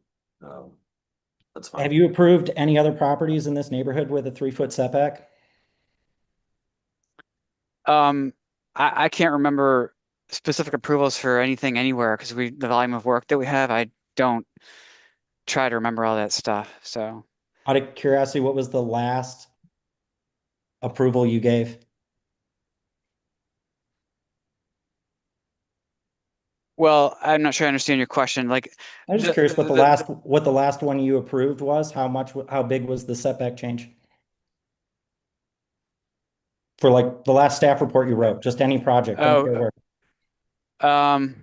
That's fine.
Have you approved any other properties in this neighborhood with a 3-foot setback?
I can't remember specific approvals for anything anywhere because the volume of work that we have, I don't try to remember all that stuff. So
Out of curiosity, what was the last approval you gave?
well, I'm not sure I understand your question. Like,
I'm just curious what the last one you approved was. How big was the setback change? For like the last staff report you wrote, just any project. Don't care where.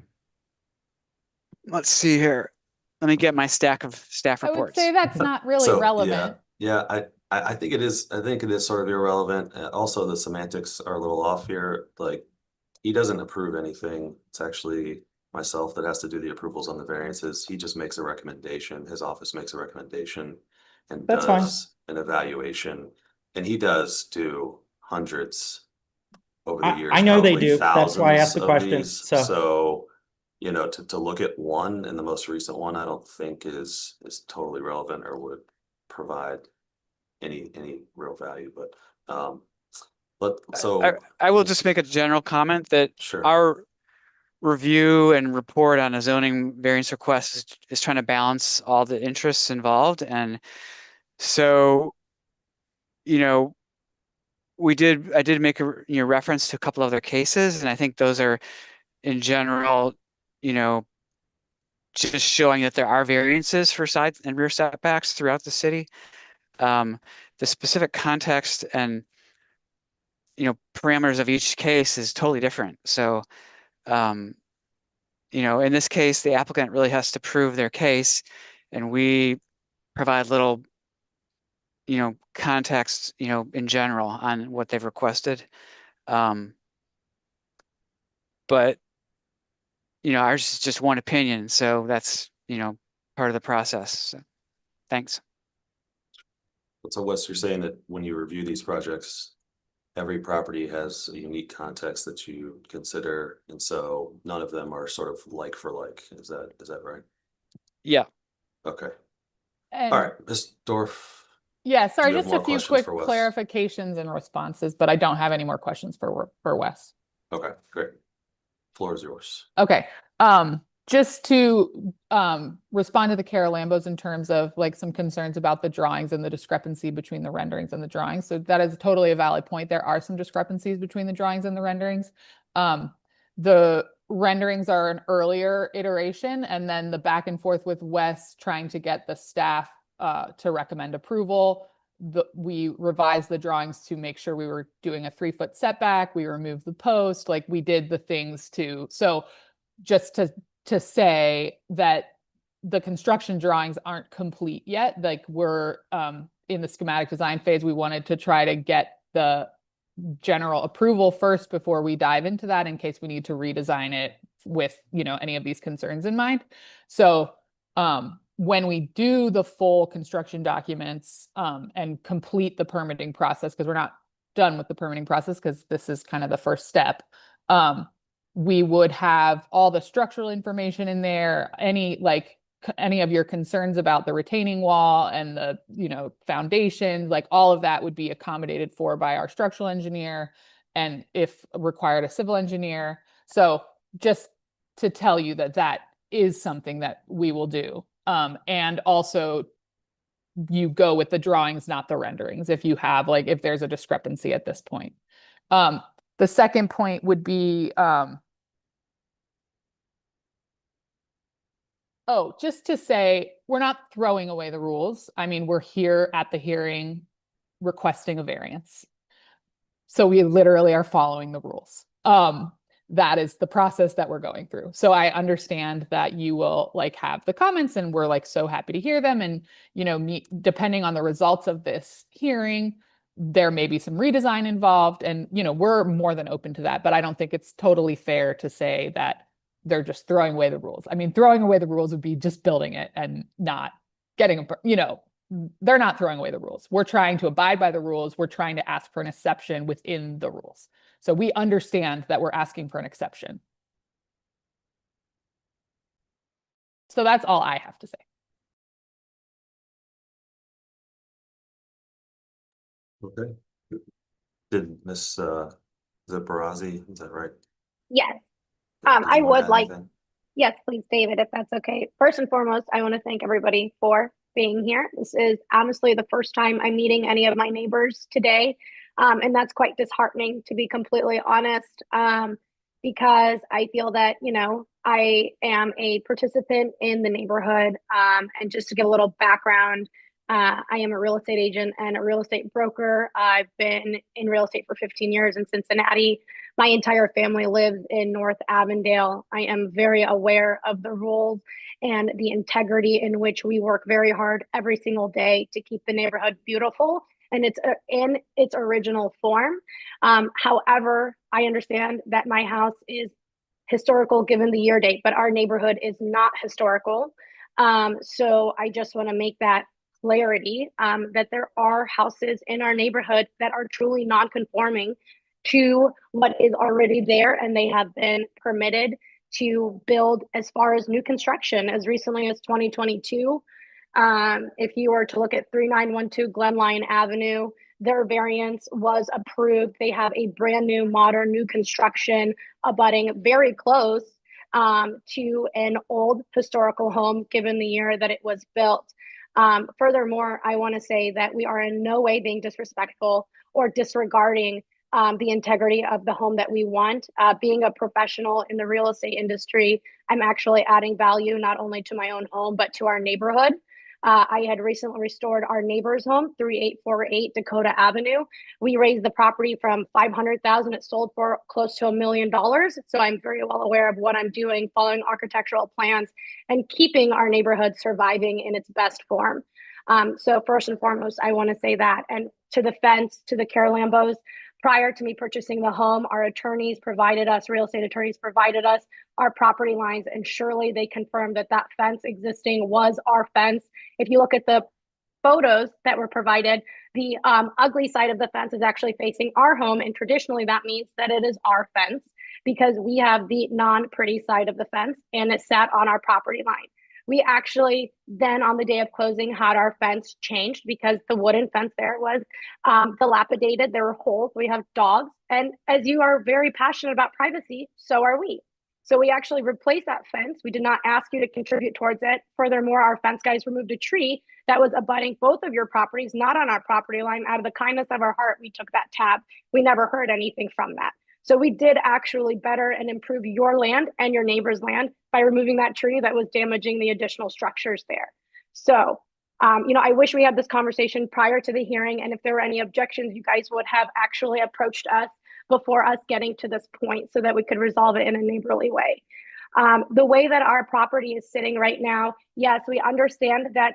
Let's see here. Let me get my stack of staff
I would
reports.
say that's not really
So,
relevant.
Yeah, I think it is. I think it is sort of irrelevant. Also, the semantics are a little off here. Like, he doesn't approve anything. It's actually myself that has to do the approvals on the variances. He just makes a recommendation. His office makes a recommendation and
That's fine.
does an evaluation. And he does do hundreds over the years.
I know they
probably
do. That's why I asked the
thousands of
question.
these.
So,
So, to look at one and the most recent one, I don't think is totally relevant or would provide any real value. But so
I will just make a general comment that
sure.
our review and report on a zoning variance request is trying to balance all the interests involved. And so, I did make a reference to a couple other cases, and I think those are in general, just showing that there are variances for side and rear setbacks throughout the city. The specific context and parameters of each case is totally different. So, in this case, the applicant really has to prove their case, and we provide little, context, in general on what they've requested. But, ours is just one opinion, so that's, part of the process. So, thanks.
So Wes, you're saying that when you review these projects, every property has a unique context that you consider, and so none of them are sort of like for like. Is that right?
Yeah.
Okay.
And
all right, Ms. Dorf.
yeah, sorry,
you have
just a
more
few
questions
quick
for Wes?
clarifications and responses, but I don't have any more questions for Wes.
Okay, great. Floor is yours.
Okay. Just to respond to the Carolambos in terms of like some concerns about the drawings and the discrepancy between the renderings and the drawings. So that is totally a valid point. There are some discrepancies between the drawings and the renderings. The renderings are an earlier iteration, and then the back and forth with Wes trying to get the staff to recommend approval. We revised the drawings to make sure we were doing a 3-foot setback. We removed the post, like we did the things so just to say that the construction drawings aren't complete yet. Like we're in the schematic design phase, we wanted to try to get the general approval first before we dive into that in case we need to redesign it with, any of these concerns in mind. So when we do the full construction documents and complete the permitting process, because we're not done with the permitting process because this is kind of the first step, we would have all the structural information in there, any of your concerns about the retaining wall and the, foundations, like all of that would be accommodated for by our structural engineer, and if required, a civil engineer. So just to tell you that that is something that we will do. And also you go with the drawings, not the renderings, if you have, if there's a discrepancy at this point. The second point would be, just to say, we're not throwing away the rules. I mean, we're here at the hearing requesting a variance. So we literally are following the rules. That is the process that we're going through. So I understand that you will have the comments, and we're so happy to hear them. And, depending on the results of this hearing, there may be some redesign involved, and, we're more than open to that, but I don't think it's totally fair to say that they're just throwing away the rules. I mean, throwing away the rules would be just building it and not getting, they're not throwing away the rules. We're trying to abide by the rules. We're trying to ask for an exception within the rules. So we understand that we're asking for an exception. So that's all I have to say.
Okay. Did Miss Zaparazzi, is that right?
Yes.
Did
I
you wanna
would
add
like,
anything?
yes, please, David, if that's okay. First and foremost, I want to thank everybody for being here. This is honestly the first time I'm meeting any of my neighbors today. And that's quite disheartening, to be completely honest, because I feel that, I am a participant in the neighborhood. And just to give a little background, I am a real estate agent and a real estate broker. I've been in real estate for 15 years in Cincinnati. My entire family lives in North Avondale. I am very aware of the rules and the integrity in which we work very hard every single day to keep the neighborhood beautiful and it's in its original form. However, I understand that my house is historical given the year date, but our neighborhood is not historical. So I just want to make that clarity, that there are houses in our neighborhood that are truly non-conforming to what is already there, and they have been permitted to build as far as new construction as recently as 2022. If you were to look at 3912 Glen Lyon Avenue, their variance was approved. They have a brand new modern new construction abutting very close to an old historical home given the year that it was built. Furthermore, I want to say that we are in no way being disrespectful or disregarding the integrity of the home that we want. Being a professional in the real estate industry, I'm actually adding value not only to my own home, but to our neighborhood. I had recently restored our neighbor's home, 3848 Dakota Avenue. We raised the property from $500,000. It sold for close to $1 million. So I'm very well aware of what I'm doing, following architectural plans and keeping our neighborhood surviving in its best form. So first and foremost, I want to say that. And to the fence, to the Care Lambos, prior to me purchasing the home, our attorneys provided us, real estate attorneys provided us our property lines, and surely they confirmed that that fence existing was our fence. If you look at the photos that were provided, the ugly side of the fence is actually facing our home, and traditionally that means that it is our fence because we have the non-pretty side of the fence and it sat on our property line. We actually then on the day of closing had our fence changed because the wooden fence there was dilapidated. There were holes. We have dogs. And as you are very passionate about privacy, so are we. So we actually replaced that fence. We did not ask you to contribute towards it. Furthermore, our fence guys removed a tree that was abutting both of your properties, not on our property line. Out of the kindness of our heart, we took that tab. We never heard anything from that. So we did actually better and improve your land and your neighbor's land by removing that tree that was damaging the additional structures there. So, I wish we had this conversation prior to the hearing. And if there were any objections, you guys would have actually approached us before us getting to this point so that we could resolve it in a neighborly way. The way that our property is sitting right now, yes, we understand that,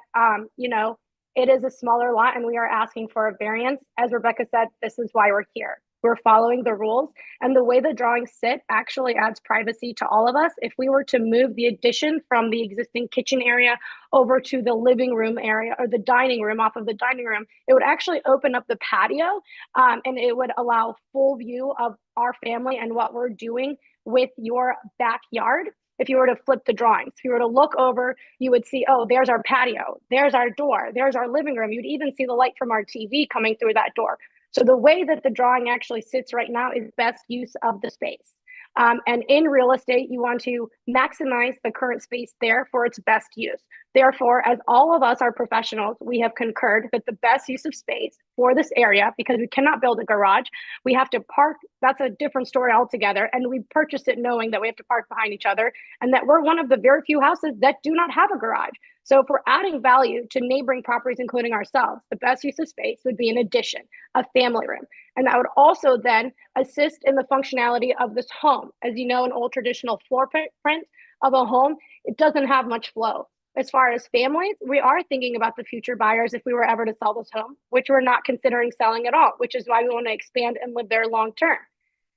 it is a smaller lot and we are asking for a variance. As Rebecca said, this is why we're here. We're following the rules, and the way the drawings sit actually adds privacy to all of us. If we were to move the addition from the existing kitchen area over to the living room area or the dining room off of the dining room, it would actually open up the patio, and it would allow full view of our family and what we're doing with your backyard. If you were to flip the drawings, if you were to look over, you would see, oh, there's our patio, there's our door, there's our living room. You'd even see the light from our TV coming through that door. So the way that the drawing actually sits right now is best use of the space. And in real estate, you want to maximize the current space there for its best use. Therefore, as all of us are professionals, we have concurred that the best use of space for this area, because we cannot build a garage, we have to park. That's a different story altogether. And we purchased it knowing that we have to park behind each other and that we're one of the very few houses that do not have a garage. So if we're adding value to neighboring properties, including ourselves, the best use of space would be an addition, a family room. And that would also then assist in the functionality of this home. As you know, an old traditional floor print of a home, it doesn't have much flow. As far as families, we are thinking about the future buyers if we were ever to sell this home, which we're not considering selling at all, which is why we want to expand and live there long term.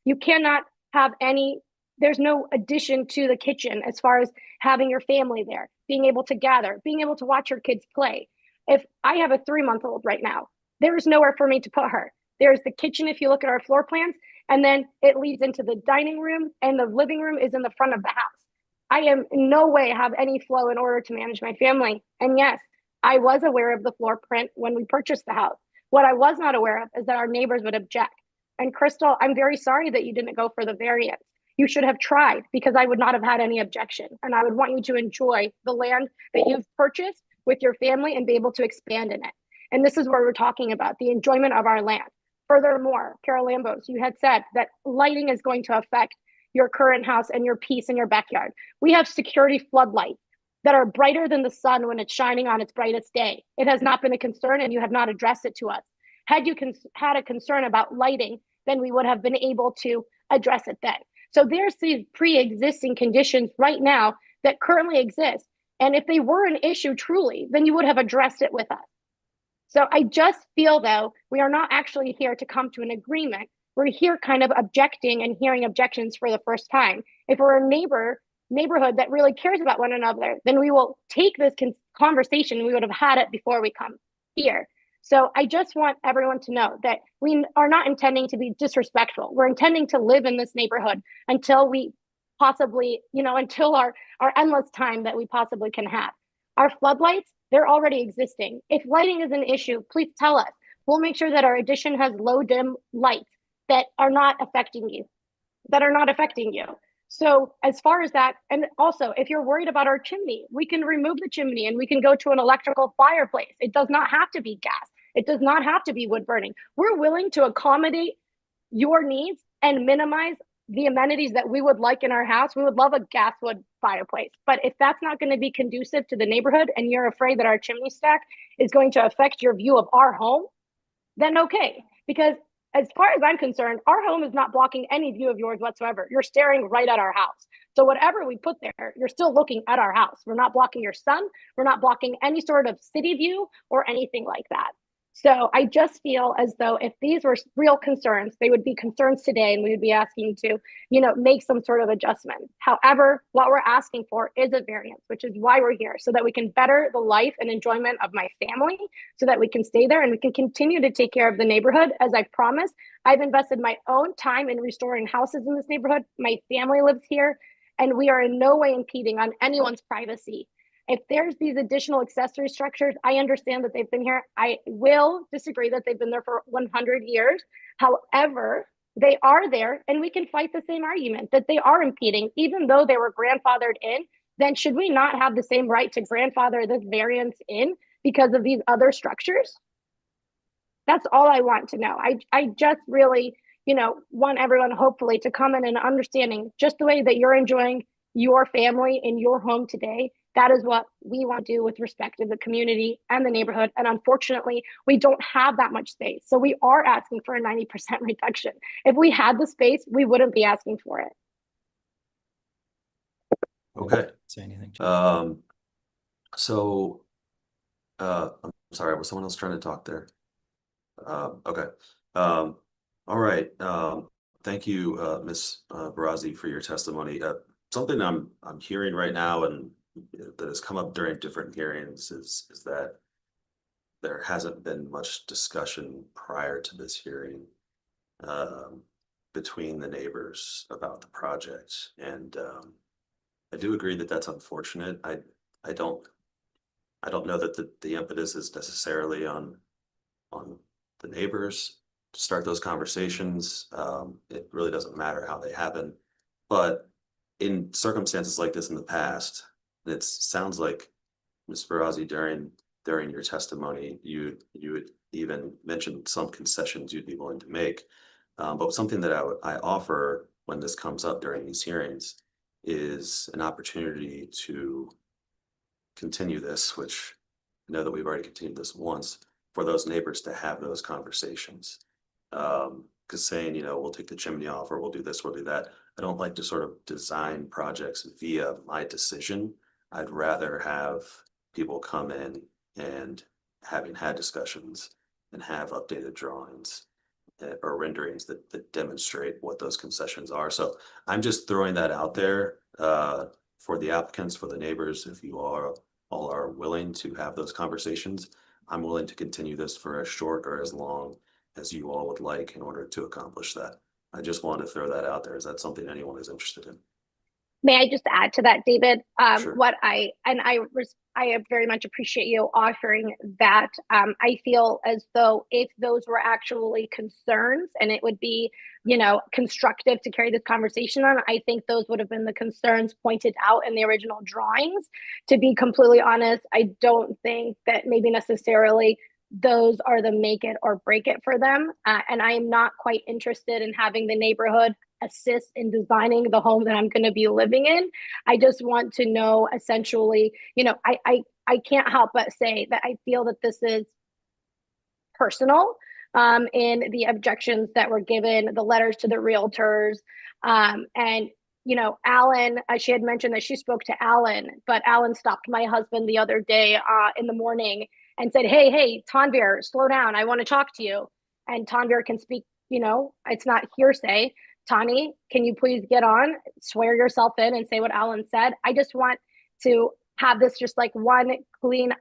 You cannot have there's no addition to the kitchen as far as having your family there, being able to gather, being able to watch your kids play. If I have a 3-month-old right now, there is nowhere for me to put her. There's the kitchen if you look at our floor plans, and then it leads into the dining room, and the living room is in the front of the house. I am in no way have any flow in order to manage my family. And yes, I was aware of the floor print when we purchased the house. What I was not aware of is that our neighbors would object. And Crystal, I'm very sorry that you didn't go for the variance. You should have tried, because I would not have had any objection. And I would want you to enjoy the land that you've purchased with your family and be able to expand in it. And this is where we're talking about the enjoyment of our land. Furthermore, Carol Lambos, you had said that lighting is going to affect your current house and your peace in your backyard. We have security floodlights that are brighter than the sun when it's shining on its brightest day. It has not been a concern, and you have not addressed it to us. Had you had a concern about lighting, then we would have been able to address it then. So there's these pre-existing conditions right now that currently exist. And if they were an issue truly, then you would have addressed it with us. So I just feel, though, we are not actually here to come to an agreement. We're here kind of objecting and hearing objections for the first time. If we're a neighborhood that really cares about one another, then we will take this conversation. We would have had it before we come here. So I just want everyone to know that we are not intending to be disrespectful. We're intending to live in this neighborhood until we possibly, until our endless time that we possibly can have. Our floodlights, they're already existing. If lighting is an issue, please tell us. We'll make sure that our addition has low dim lights that are not affecting you, So as far as that, and also if you're worried about our chimney, we can remove the chimney and we can go to an electrical fireplace. It does not have to be gas. It does not have to be wood burning. We're willing to accommodate your needs and minimize the amenities that we would like in our house. We would love a gas wood fireplace, but if that's not going to be conducive to the neighborhood and you're afraid that our chimney stack is going to affect your view of our home, then okay. Because as far as I'm concerned, our home is not blocking any view of yours whatsoever. You're staring right at our house. So whatever we put there, you're still looking at our house. We're not blocking your sun. We're not blocking any sort of city view or anything like that. So I just feel as though if these were real concerns, they would be concerns today, and we would be asking to, make some sort of adjustment. However, what we're asking for is a variance, which is why we're here, so that we can better the life and enjoyment of my family, so that we can stay there and we can continue to take care of the neighborhood. As I promised, I've invested my own time in restoring houses in this neighborhood. My family lives here, and we are in no way impeding on anyone's privacy. If there's these additional accessory structures, I understand that they've been here. I will disagree that they've been there for 100 years. However, they are there, and we can fight the same argument that they are impeding, even though they were grandfathered in. Then should we not have the same right to grandfather this variance in because of these other structures? That's all I want to know. I just really, want everyone hopefully to come in and understanding just the way that you're enjoying your family in your home today. That is what we want to do with respect to the community and the neighborhood. And unfortunately, we don't have that much space. So we are asking for a 90% reduction. If we had the space, we wouldn't be asking for it.
Okay.
Say anything.
So I'm sorry, was someone else trying to talk there? Okay. All right. Thank you, Ms. Barazi, for your testimony. Something I'm hearing right now and that has come up during different hearings is that there hasn't been much discussion prior to this hearing between the neighbors about the project. And I do agree that that's unfortunate. I don't know that the impetus is necessarily on the neighbors to start those conversations. It really doesn't matter how they happen. But in circumstances like this in the past, it sounds like, Ms. Barazi, during your testimony, you had even mentioned some concessions you'd be willing to make. But something that I offer when this comes up during these hearings is an opportunity to continue this, which I know that we've already continued this once, for those neighbors to have those conversations. Because saying, we'll take the chimney off, or we'll do this, we'll do that. I don't like to sort of design projects via my decision. I'd rather have people come in and, having had discussions, and have updated drawings or renderings that demonstrate what those concessions are. So I'm just throwing that out there for the applicants, for the neighbors. If you all are willing to have those conversations, I'm willing to continue this for as short or as long as you all would like in order to accomplish that. I just wanted to throw that out there. Is that something anyone is interested in?
May I just add to that, David?
Sure.
I very much appreciate you offering that. I feel as though if those were actually concerns and it would be, constructive to carry this conversation on, I think those would have been the concerns pointed out in the original drawings. To be completely honest, I don't think that maybe necessarily those are the make it or break it for them. And I am not quite interested in having the neighborhood assist in designing the home that I'm going to be living in. I just want to know essentially, I can't help but say that I feel that this is personal in the objections that were given, the letters to the realtors. And, Alan, she had mentioned that she spoke to Alan, but Alan stopped my husband the other day in the morning and said, hey, Tanvir, slow down. I want to talk to you. And Tanvir can speak, it's not hearsay. Tani, can you please get on, swear yourself in and say what Alan said? I just want to have this just like one clean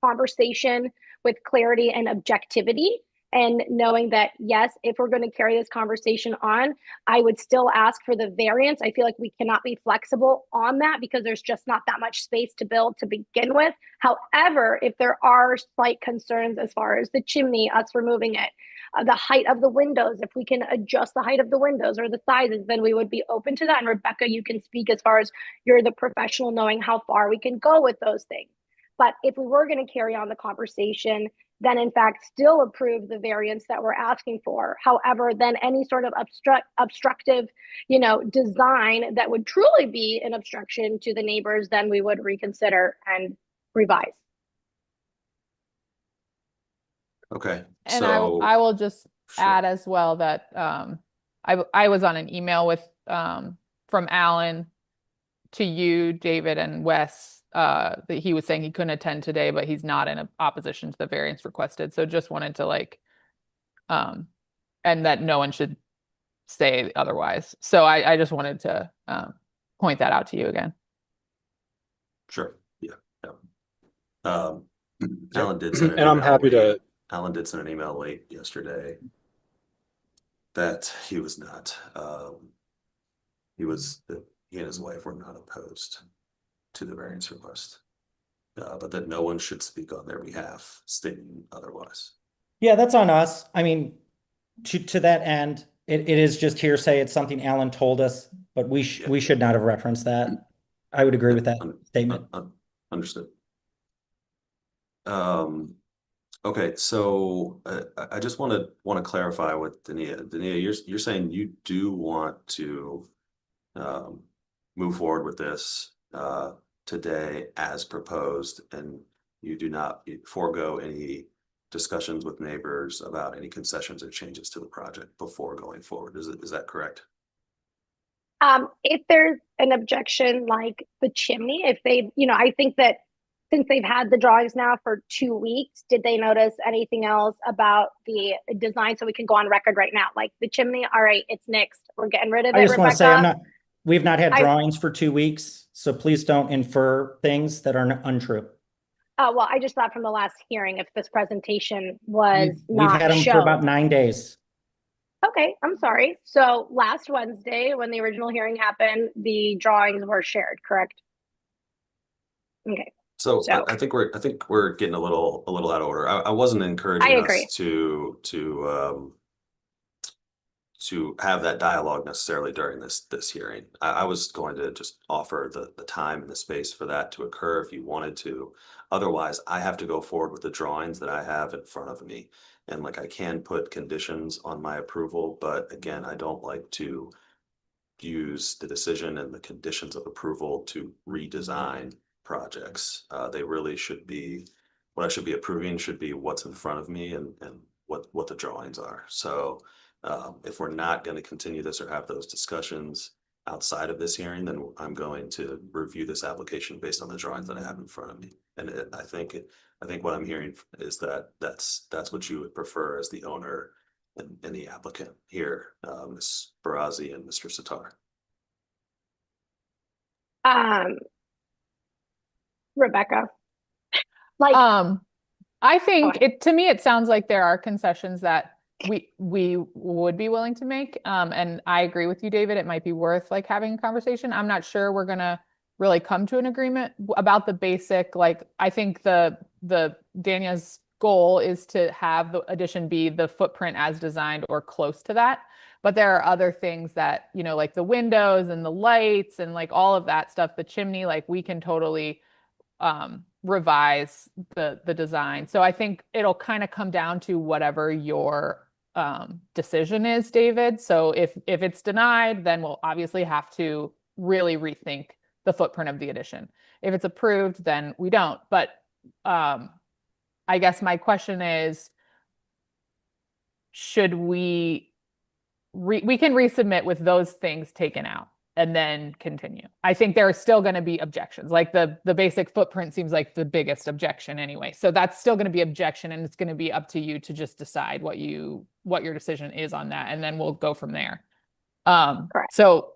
conversation with clarity and objectivity, and knowing that, yes, if we're going to carry this conversation on, I would still ask for the variance. I feel like we cannot be flexible on that because there's just not that much space to build to begin with. However, if there are slight concerns as far as the chimney, us removing it, the height of the windows, if we can adjust the height of the windows or the sizes, then we would be open to that. And Rebecca, you can speak as far as you're the professional knowing how far we can go with those things. But if we were going to carry on the conversation, then in fact still approve the variance that we're asking for. However, then any sort of obstructive, design that would truly be an obstruction to the neighbors, then we would reconsider and revise.
Okay.
And
So
I will just
sure.
add as well that I was on an email with from Alan to you, David, and Wes, that he was saying he couldn't attend today, but he's not in opposition to the variance requested. So just wanted to and that no one should say otherwise. So I just wanted to point that out to you again.
Sure. Yeah. Alan did send an
and I'm
email
happy
late.
to.
Alan did send an email late yesterday that he was not. He and his wife were not opposed to the variance request, but that no one should speak on their behalf, stating otherwise.
Yeah, that's on us. I mean, to that end, it is just hearsay. It's something Alan told us, but we should not have referenced that. I would agree with that statement.
Understood. Okay, so I just want to clarify with Dania. Dania, you're saying you do want to move forward with this today as proposed, and you do not forego any discussions with neighbors about any concessions or changes to the project before going forward. Is that correct?
If there's an objection like the chimney, if they, I think that since they've had the drawings now for 2 weeks, did they notice anything else about the design? So we can go on record right now. Like the chimney, all right, it's nixed. We're getting rid of
I
it,
just want to say
Rebecca.
we've not had
I-
drawings for 2 weeks, so please don't infer things that are untrue.
Oh, well, I just thought from the last hearing, if this presentation was
We've
not
had them for
shown.
about 9 days.
Okay, I'm sorry. So last Wednesday, when the original hearing happened, the drawings were shared, correct? Okay.
So I think we're getting a little out of order. I wasn't encouraging
agree.
us to have that dialogue necessarily during this hearing. I was going to just offer the time and the space for that to occur if you wanted to. Otherwise, I have to go forward with the drawings that I have in front of me. And like I can put conditions on my approval, but again, I don't like to use the decision and the conditions of approval to redesign projects. They really should be, what I should be approving should be what's in front of me and what the drawings are. So if we're not going to continue this or have those discussions outside of this hearing, then I'm going to review this application based on the drawings that I have in front of me. And I think what I'm hearing is that that's what you would prefer as the owner and the applicant here, Ms. Barazzi and Mr. Sitar.
Rebecca, like,
I think to me, it sounds like there are concessions that we would be willing to make. And I agree with you, David. It might be worth like having a conversation. I'm not sure we're gonna really come to an agreement about the basic, like, I think the Dania's goal is to have the addition be the footprint as designed or close to that. But there are other things that, you know, like the windows and the lights and like all of that stuff, the chimney, like we can totally revise the design. So I think it'll kind of come down to whatever your decision is, David. So if it's denied, then we'll obviously have to really rethink the footprint of the addition. If it's approved, then we don't. But I guess my question is, should we can resubmit with those things taken out and then continue? I think there are still going to be objections. Like the basic footprint seems like the biggest objection anyway. So that's still going to be objection, and it's going to be up to you to just decide what your decision is on that, and then we'll go from there.
Correct.
So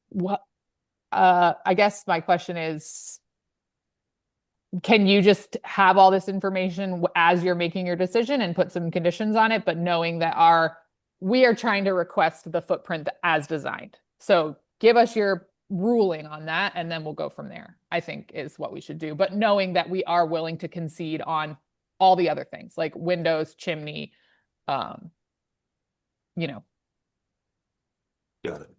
what I guess my question is, can you just have all this information as you're making your decision and put some conditions on it, but knowing that we are trying to request the footprint as designed. So give us your ruling on that, and then we'll go from there, I think is what we should do. But knowing that we are willing to concede on all the other things like windows, chimney, you know.
Got it.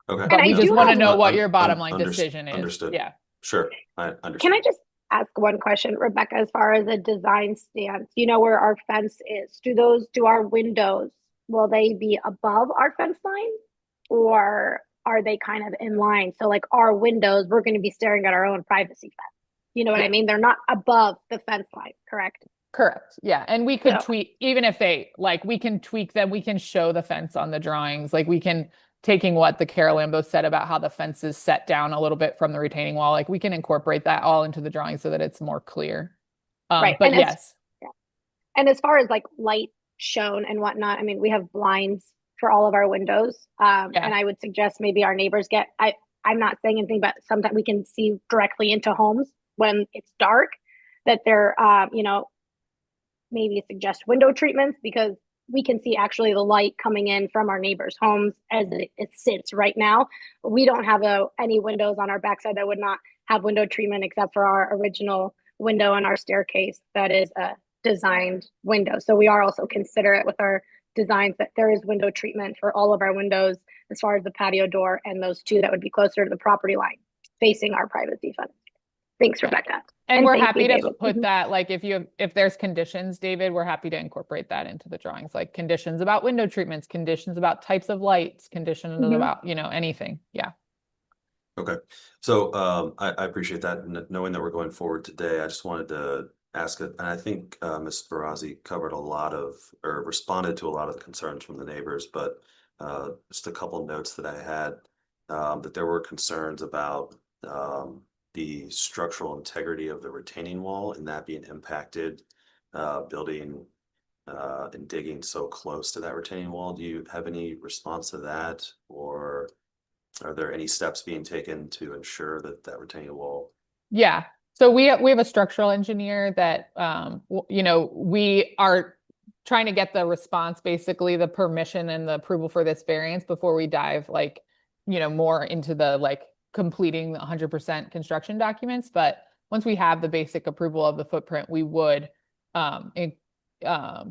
Okay.
But we just want to know what
un-
your bottom
un-
line
unders-
decision is.
understood.
Yeah.
Sure, I understand.
can I just ask one question, Rebecca, as far as a design stance? You know where our fence is. Do our windows, will they be above our fence line, or are they kind of in line? So like our windows, we're going to be staring at our own privacy fence. You know what I mean? They're not above the fence line, correct?
Correct. Yeah. And we could tweak, even if we can tweak them, we can show the fence on the drawings. Like we can, taking what the Carol Lambo said about how the fence is set down a little bit from the retaining wall, like we can incorporate that all into the drawing so that it's more clear.
Right.
But yes.
And as far as like light shown and whatnot, I mean, we have blinds for all of our windows. And I would suggest maybe our neighbors I'm not saying anything, but sometimes we can see directly into homes when it's dark, that they're, maybe suggest window treatments, because we can see actually the light coming in from our neighbors' homes as it sits right now. We don't have any windows on our backside that would not have window treatment, except for our original window on our staircase that is a designed window. So we are also considerate with our designs that there is window treatment for all of our windows, as far as the patio door and those two that would be closer to the property line facing our privacy fence. Thanks, Rebecca.
And we're happy to put that, like if there's conditions, David, we're happy to incorporate that into the drawings, like conditions about window treatments, conditions about types of lights, conditions about, anything. Yeah.
Okay. So I appreciate that. And knowing that we're going forward today, I just wanted to ask it. And I think Ms. Barazzi covered responded to a lot of the concerns from the neighbors, but just a couple notes that I had, that there were concerns about the structural integrity of the retaining wall and that being impacted, building and digging so close to that retaining wall. Do you have any response to that, or are there any steps being taken to ensure that that retaining wall?
Yeah. So we have a structural engineer that, you know, we are trying to get the response, basically the permission and the approval for this variance before we dive, like, you know, more into the like completing the 100% construction documents. But once we have the basic approval of the footprint, we would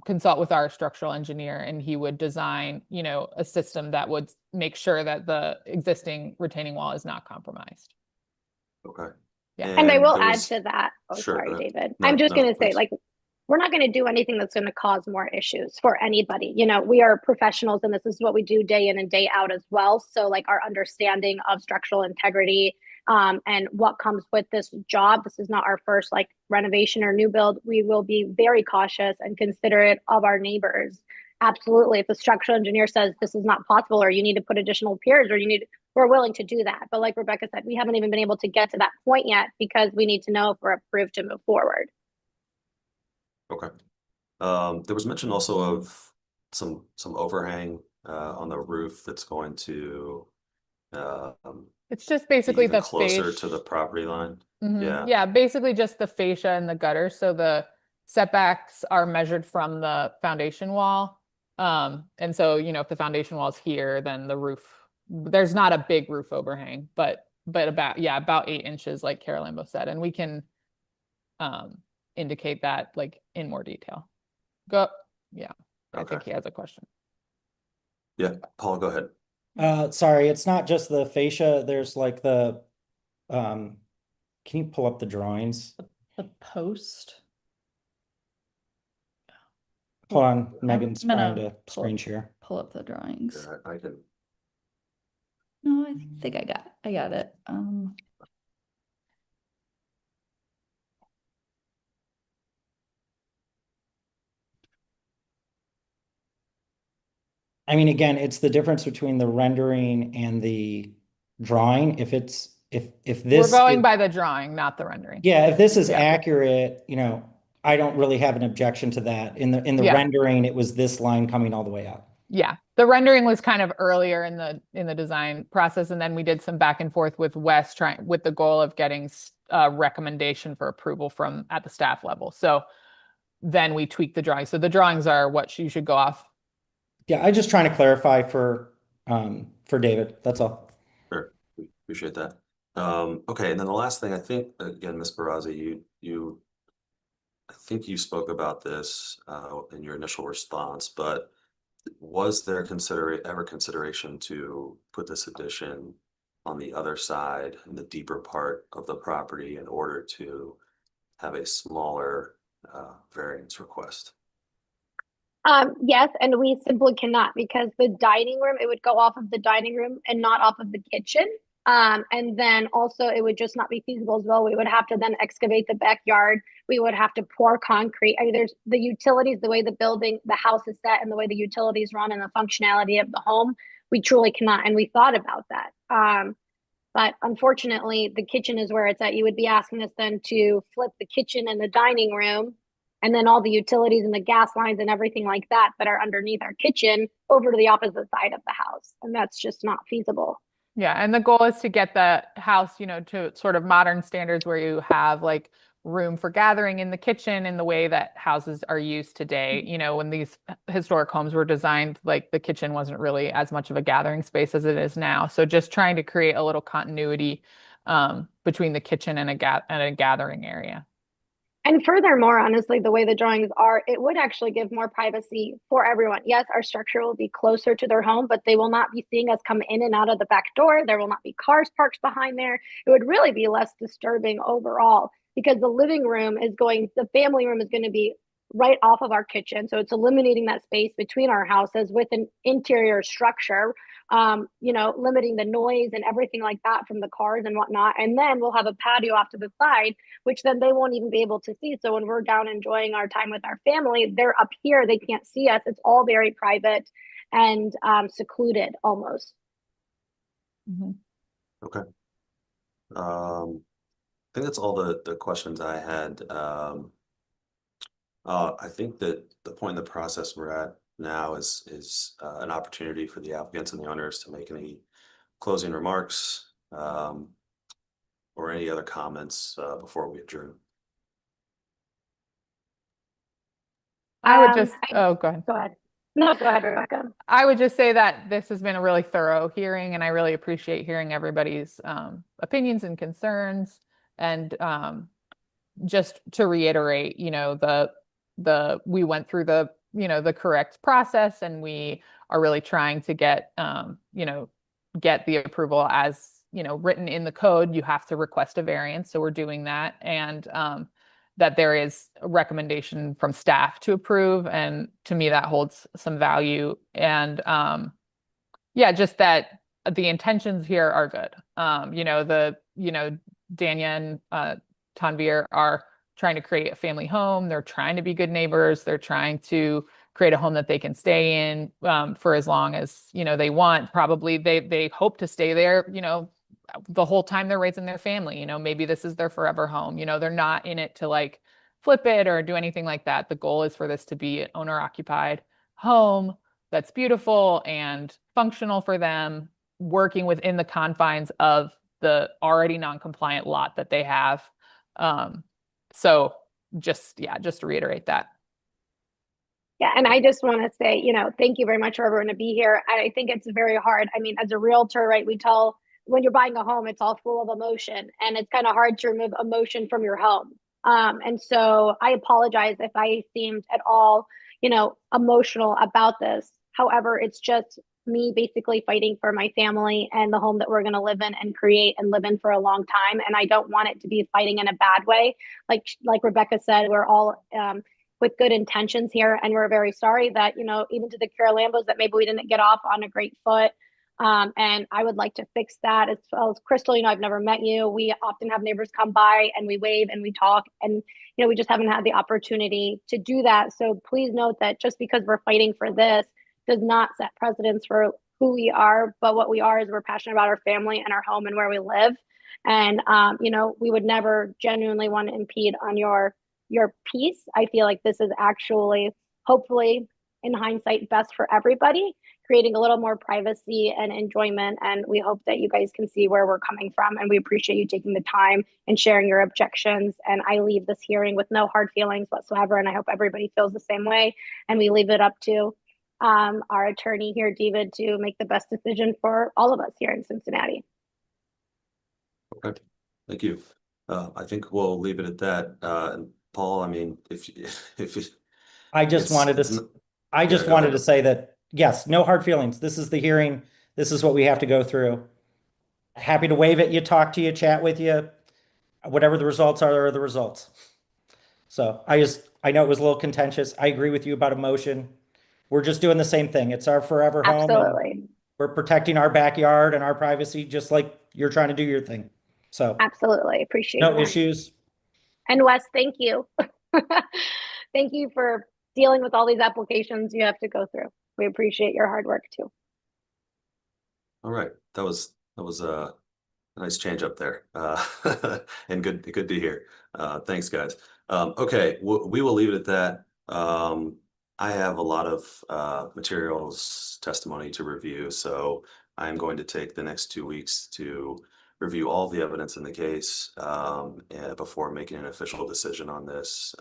consult with our structural engineer, and he would design, you know, a system that would make sure that the existing retaining wall is not compromised.
Okay.
Yeah.
And I will
there
add
was-
to that. Oh,
Sure,
sorry,
go ahead.
David.
No,
I'm just
no,
going to say,
please.
like, we're not going to do anything that's going to cause more issues for anybody. You know, we are professionals and this is what we do day in and day out as well. So like our understanding of structural integrity and what comes with this job, this is not our first like renovation or new build. We will be very cautious and considerate of our neighbors. Absolutely. If the structural engineer says this is not possible, or you need to put additional piers, or we're willing to do that. But like Rebecca said, we haven't even been able to get to that point yet because we need to know if we're approved to move forward.
Okay. There was mention also of some overhang on the roof that's going to
It's just
be
basically
even
the
closer
fascia.
to the property line.
Mhm.
Yeah.
Yeah, basically just the fascia and the gutter. So the setbacks are measured from the foundation wall. And so, you know, if the foundation wall is here, then the roof, there's not a big roof overhang, but about, yeah, about 8 inches, like Carol Lambo said, and we can indicate that like in more detail. Yeah, I think he has a question.
Yeah, Paul, go ahead.
Sorry, it's not just the fascia. There's like the, can you pull up the drawings?
The post.
Hold on, Megan's
I'm gonna
trying to screen share.
Pull up the drawings.
Yeah, I can.
No, I think I got it.
I mean, again, it's the difference between the rendering and the drawing. If this
We're going
is-
by the drawing, not the rendering.
Yeah, if this is
Yeah.
accurate, you know, I don't really have an objection to that. In the
Yeah.
rendering, it was this line coming all the way up.
Yeah, the rendering was kind of earlier in the design process, and then we did some back and forth with Wes, trying with the goal of getting a recommendation for approval from at the staff level. So then we tweaked the drawings. So the drawings are what you should go off.
Yeah, I'm just trying to clarify for David. That's all.
Sure, we appreciate that. Okay, and then the last thing, I think, again, Ms. Barazzi, I think you spoke about this in your initial response, but was there ever consideration to put this addition on the other side in the deeper part of the property in order to have a smaller variance request?
Yes, and we simply cannot, because the dining room, it would go off of the dining room and not off of the kitchen. And then also it would just not be feasible as well. We would have to then excavate the backyard. We would have to pour concrete. I mean, there's the utilities, the way the house is set and the way the utilities run and the functionality of the home, we truly cannot. And we thought about that. But unfortunately, the kitchen is where it's at. You would be asking us then to flip the kitchen and the dining room, and then all the utilities and the gas lines and everything like that are underneath our kitchen over to the opposite side of the house. And that's just not feasible.
Yeah, and the goal is to get the house, you know, to sort of modern standards where you have like room for gathering in the kitchen in the way that houses are used today. You know, when these historic homes were designed, like the kitchen wasn't really as much of a gathering space as it is now. So just trying to create a little continuity between the kitchen and a gathering area.
And furthermore, honestly, the way the drawings are, it would actually give more privacy for everyone. Yes, our structure will be closer to their home, but they will not be seeing us come in and out of the back door. There will not be cars parked behind there. It would really be less disturbing overall, because the family room is going to be right off of our kitchen. So it's eliminating that space between our houses with an interior structure, you know, limiting the noise and everything like that from the cars and whatnot. And then we'll have a patio off to the side, which then they won't even be able to see. So when we're down enjoying our time with our family, they're up here, they can't see us. It's all very private and secluded almost.
Mm-hmm.
Okay. think that's all the questions I had. I think that the point in the process we're at now is an opportunity for the applicants and the owners to make any closing remarks, or any other comments, before we adjourn.
I would just, oh, go ahead.
Go ahead. No, go ahead, Rebecca.
I would just say that this has been a really thorough hearing, and I really appreciate hearing everybody's opinions and concerns. And just to reiterate, you know, we went through the, you know, the correct process, and we are really trying to get, you know, get the approval as, you know, written in the code. You have to request a variance, so we're doing that. And that there is a recommendation from staff to approve, and to me that holds some value. And yeah, just that the intentions here are good. You know, Danya and Tanvir are trying to create a family home. They're trying to be good neighbors. They're trying to create a home that they can stay in for as long as, you know, they want. Probably they hope to stay there, you know, the whole time they're raising their family. You know, maybe this is their forever home. You know, they're not in it to like flip it or do anything like that. The goal is for this to be an owner occupied home that's beautiful and functional for them, working within the confines of the already non-compliant lot that they have. So just to reiterate that.
Yeah, and I just want to say, you know, thank you very much for everyone to be here. I think it's very hard. I mean, as a realtor, right, we tell when you're buying a home, it's all full of emotion, and it's kind of hard to remove emotion from your home. And so I apologize if I seemed at all, you know, emotional about this. However, it's just me basically fighting for my family and the home that we're going to live in and create and live in for a long time. And I don't want it to be fighting in a bad way. Like Rebecca said, we're all with good intentions here, and we're very sorry that, you know, even to the Carolambos, that maybe we didn't get off on a great foot. And I would like to fix that. As well as Crystal, you know, I've never met you. We often have neighbors come by and we wave and we talk, and, you know, we just haven't had the opportunity to do that. So please note that just because we're fighting for this does not set precedence for who we are, but what we are is we're passionate about our family and our home and where we live. And, you know, we would never genuinely want to impede on your peace. I feel like this is actually, hopefully, in hindsight, best for everybody, creating a little more privacy and enjoyment. And we hope that you guys can see where we're coming from. And we appreciate you taking the time and sharing your objections. And I leave this hearing with no hard feelings whatsoever. And I hope everybody feels the same way. And we leave it up to our attorney here, David, to make the best decision for all of us here in Cincinnati.
Okay, thank you. I think we'll leave it at that. And Paul, I mean,
I just wanted to say that, yes, no hard feelings. This is the hearing. This is what we have to go through. Happy to wave at you, talk to you, chat with you. Whatever the results are the results. So I know it was a little contentious. I agree with you about emotion. We're just doing the same thing. It's our forever home.
Absolutely.
We're protecting our backyard and our privacy, just like you're trying to do your thing. So
absolutely appreciate
no
that.
issues.
And Wes, thank you. Thank you for dealing with all these applications you have to go through. We appreciate your hard work too.
All right, that was a nice change up there, and good to hear. Thanks, guys. Okay, we will leave it at that. I have a lot of materials, testimony to review, so I'm going to take the next 2 weeks to review all the evidence in the case before making an official decision on this.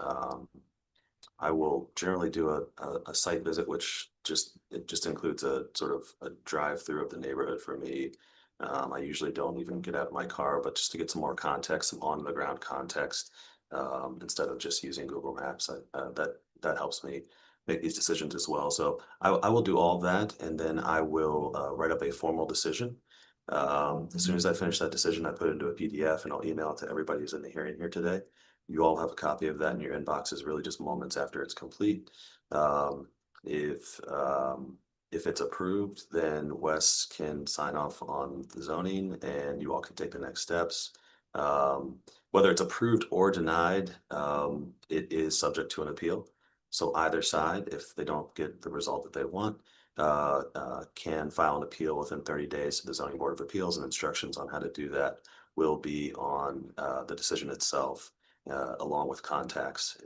I will generally do a site visit, which just includes a sort of a drive through of the neighborhood for me. I usually don't even get out of my car, but just to get some more context, some on the ground context, instead of just using Google Maps. That helps me make these decisions as well. So I will do all of that, and then I will write up a formal decision. As soon as I finish that decision, I put it into a PDF and I'll email it to everybody who's in the hearing here today. You all have a copy of that in your inboxes really just moments after it's complete. If it's approved, then Wes can sign off on the zoning and you all can take the next steps. Whether it's approved or denied, it is subject to an appeal. So either side, if they don't get the result that they want, can file an appeal within 30 days to the Zoning Board of Appeals, and instructions on how to do that will be on the decision itself, along with contacts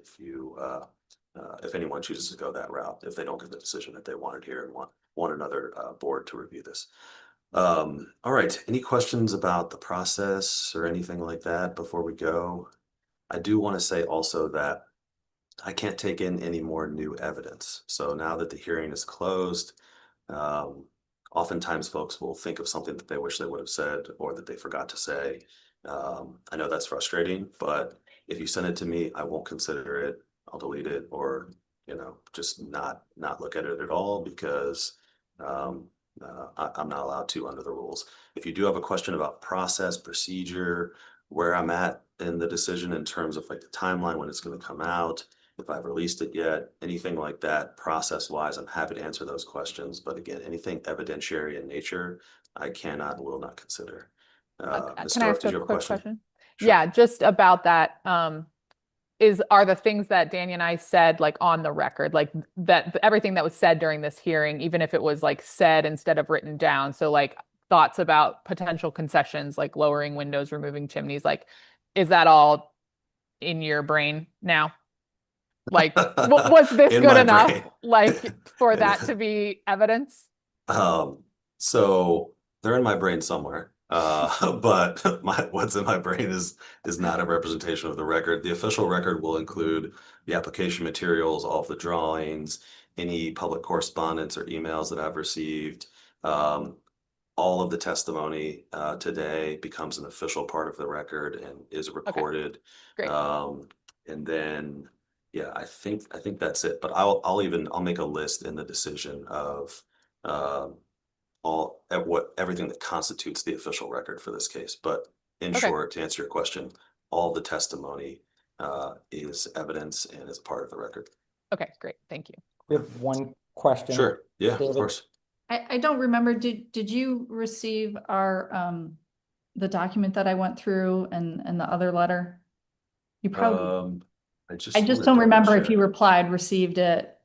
if anyone chooses to go that route, if they don't get the decision that they wanted here and want another board to review this. All right, any questions about the process or anything like that before we go? I do want to say also that I can't take in any more new evidence. So now that the hearing is closed, oftentimes folks will think of something that they wish they would have said or that they forgot to say. I know that's frustrating, but if you send it to me, I won't consider it. I'll delete it, or just not look at it at all, because I'm not allowed to under the rules. If you do have a question about process, procedure, where I'm at in the decision in terms of like the timeline when it's going to come out, if I've released it yet, anything like that, process-wise, I'm happy to answer those questions. But again, anything evidentiary in nature, I cannot and will not consider. Ms.
Can I
Dorff,
ask
did
a
you have a
quick
question?
question?
Sure.
Yeah, just about that. Are the things that Danny and I said like on the record, like that everything that was said during this hearing, even if it was like said instead of written down, so like thoughts about potential concessions like lowering windows, removing chimneys, like is that all in your brain now? Like was this
In
good
my
brain
brain.
like for
In
that
my-
to be evidence?
So they're in my brain somewhere. But what's in my brain is not a representation of the record. The official record will include the application materials, all of the drawings, any public correspondence or emails that I've received. All of the testimony today becomes an official part of the record and is recorded.
Great.
And then, yeah, I think that's it. But I'll make a list in the decision of everything that constitutes the official record for this case. But in
Okay.
short, to answer your question, all the testimony is evidence and is part of the record.
Okay, great. Thank you.
We have one question.
Sure. Yeah,
David?
of course.
I don't remember, did you receive our, the document that I went through and the other letter? You probably,
I
I
just
just
wanna
don't remember if
double
you
check.
replied, received it,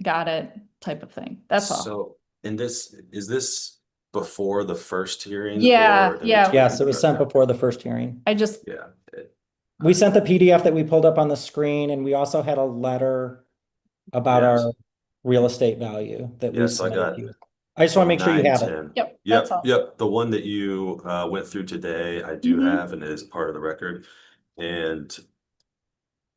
got it, type of thing. That's all.
So is this before the first hearing?
Yeah,
or in
yeah.
between?
Yes, it was sent
Okay.
before the first hearing.
I just,
Yeah.
We sent the PDF that we pulled up on the screen, and we also had a letter about
Yes.
our real estate value that we
Yes, I
submitted
got
to you. I just want to make sure you have it.
9/10.
Yep, that's all.
Yep. The one that you went through today, I do
Mhm.
have, and it is part of the record. And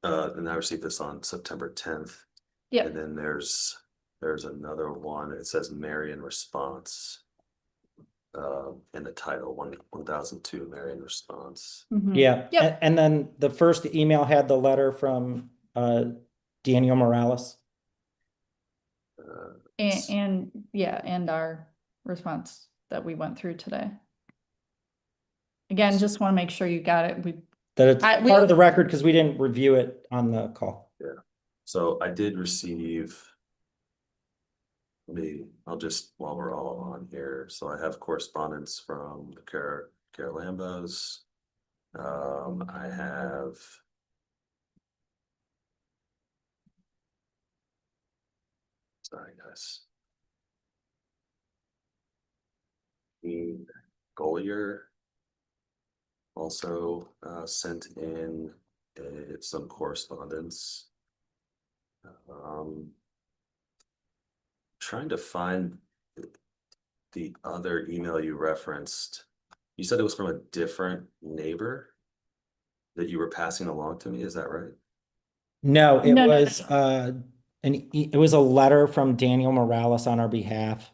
I received this on September 10th.
Yep.
And then there's another one. It says Marion response. In the title, 1002 Marion response.
Mhm.
Yeah,
Yep.
and then the first email had the letter from Daniel Morales.
And yeah, and our response that we went through today. Again, just want to make sure you got it.
That it's
we-
part of the record because we didn't review it on the call.
Yeah. So I did receive. I'll just, while we're all on here, so I have correspondence from the Carolambos. I have. Sorry, guys. Golier also sent in some correspondence. Trying to find the other email you referenced. You said it was from a different neighbor that you were passing along to me. Is that right?
No, it
No, no,
was it was a letter from Daniel Morales on our behalf.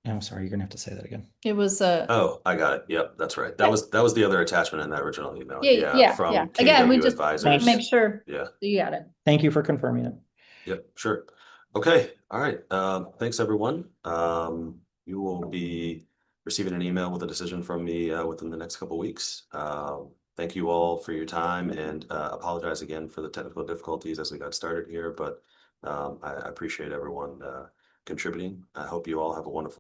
I'm sorry, you're gonna have to say that again.
It was
Oh, I got it. Yep, that's right. That was the other attachment in that original email.
yeah.
From
Again, we
KW
just
Advisors.
make sure
Yeah.
you got it.
Thank you for confirming it.
Yep, sure. Okay, all right. Thanks, everyone. You will be receiving an email with a decision from me within the next couple of weeks. Thank you all for your time, and apologize again for the technical difficulties as we got started here, but I appreciate everyone contributing. I hope you all have a wonderful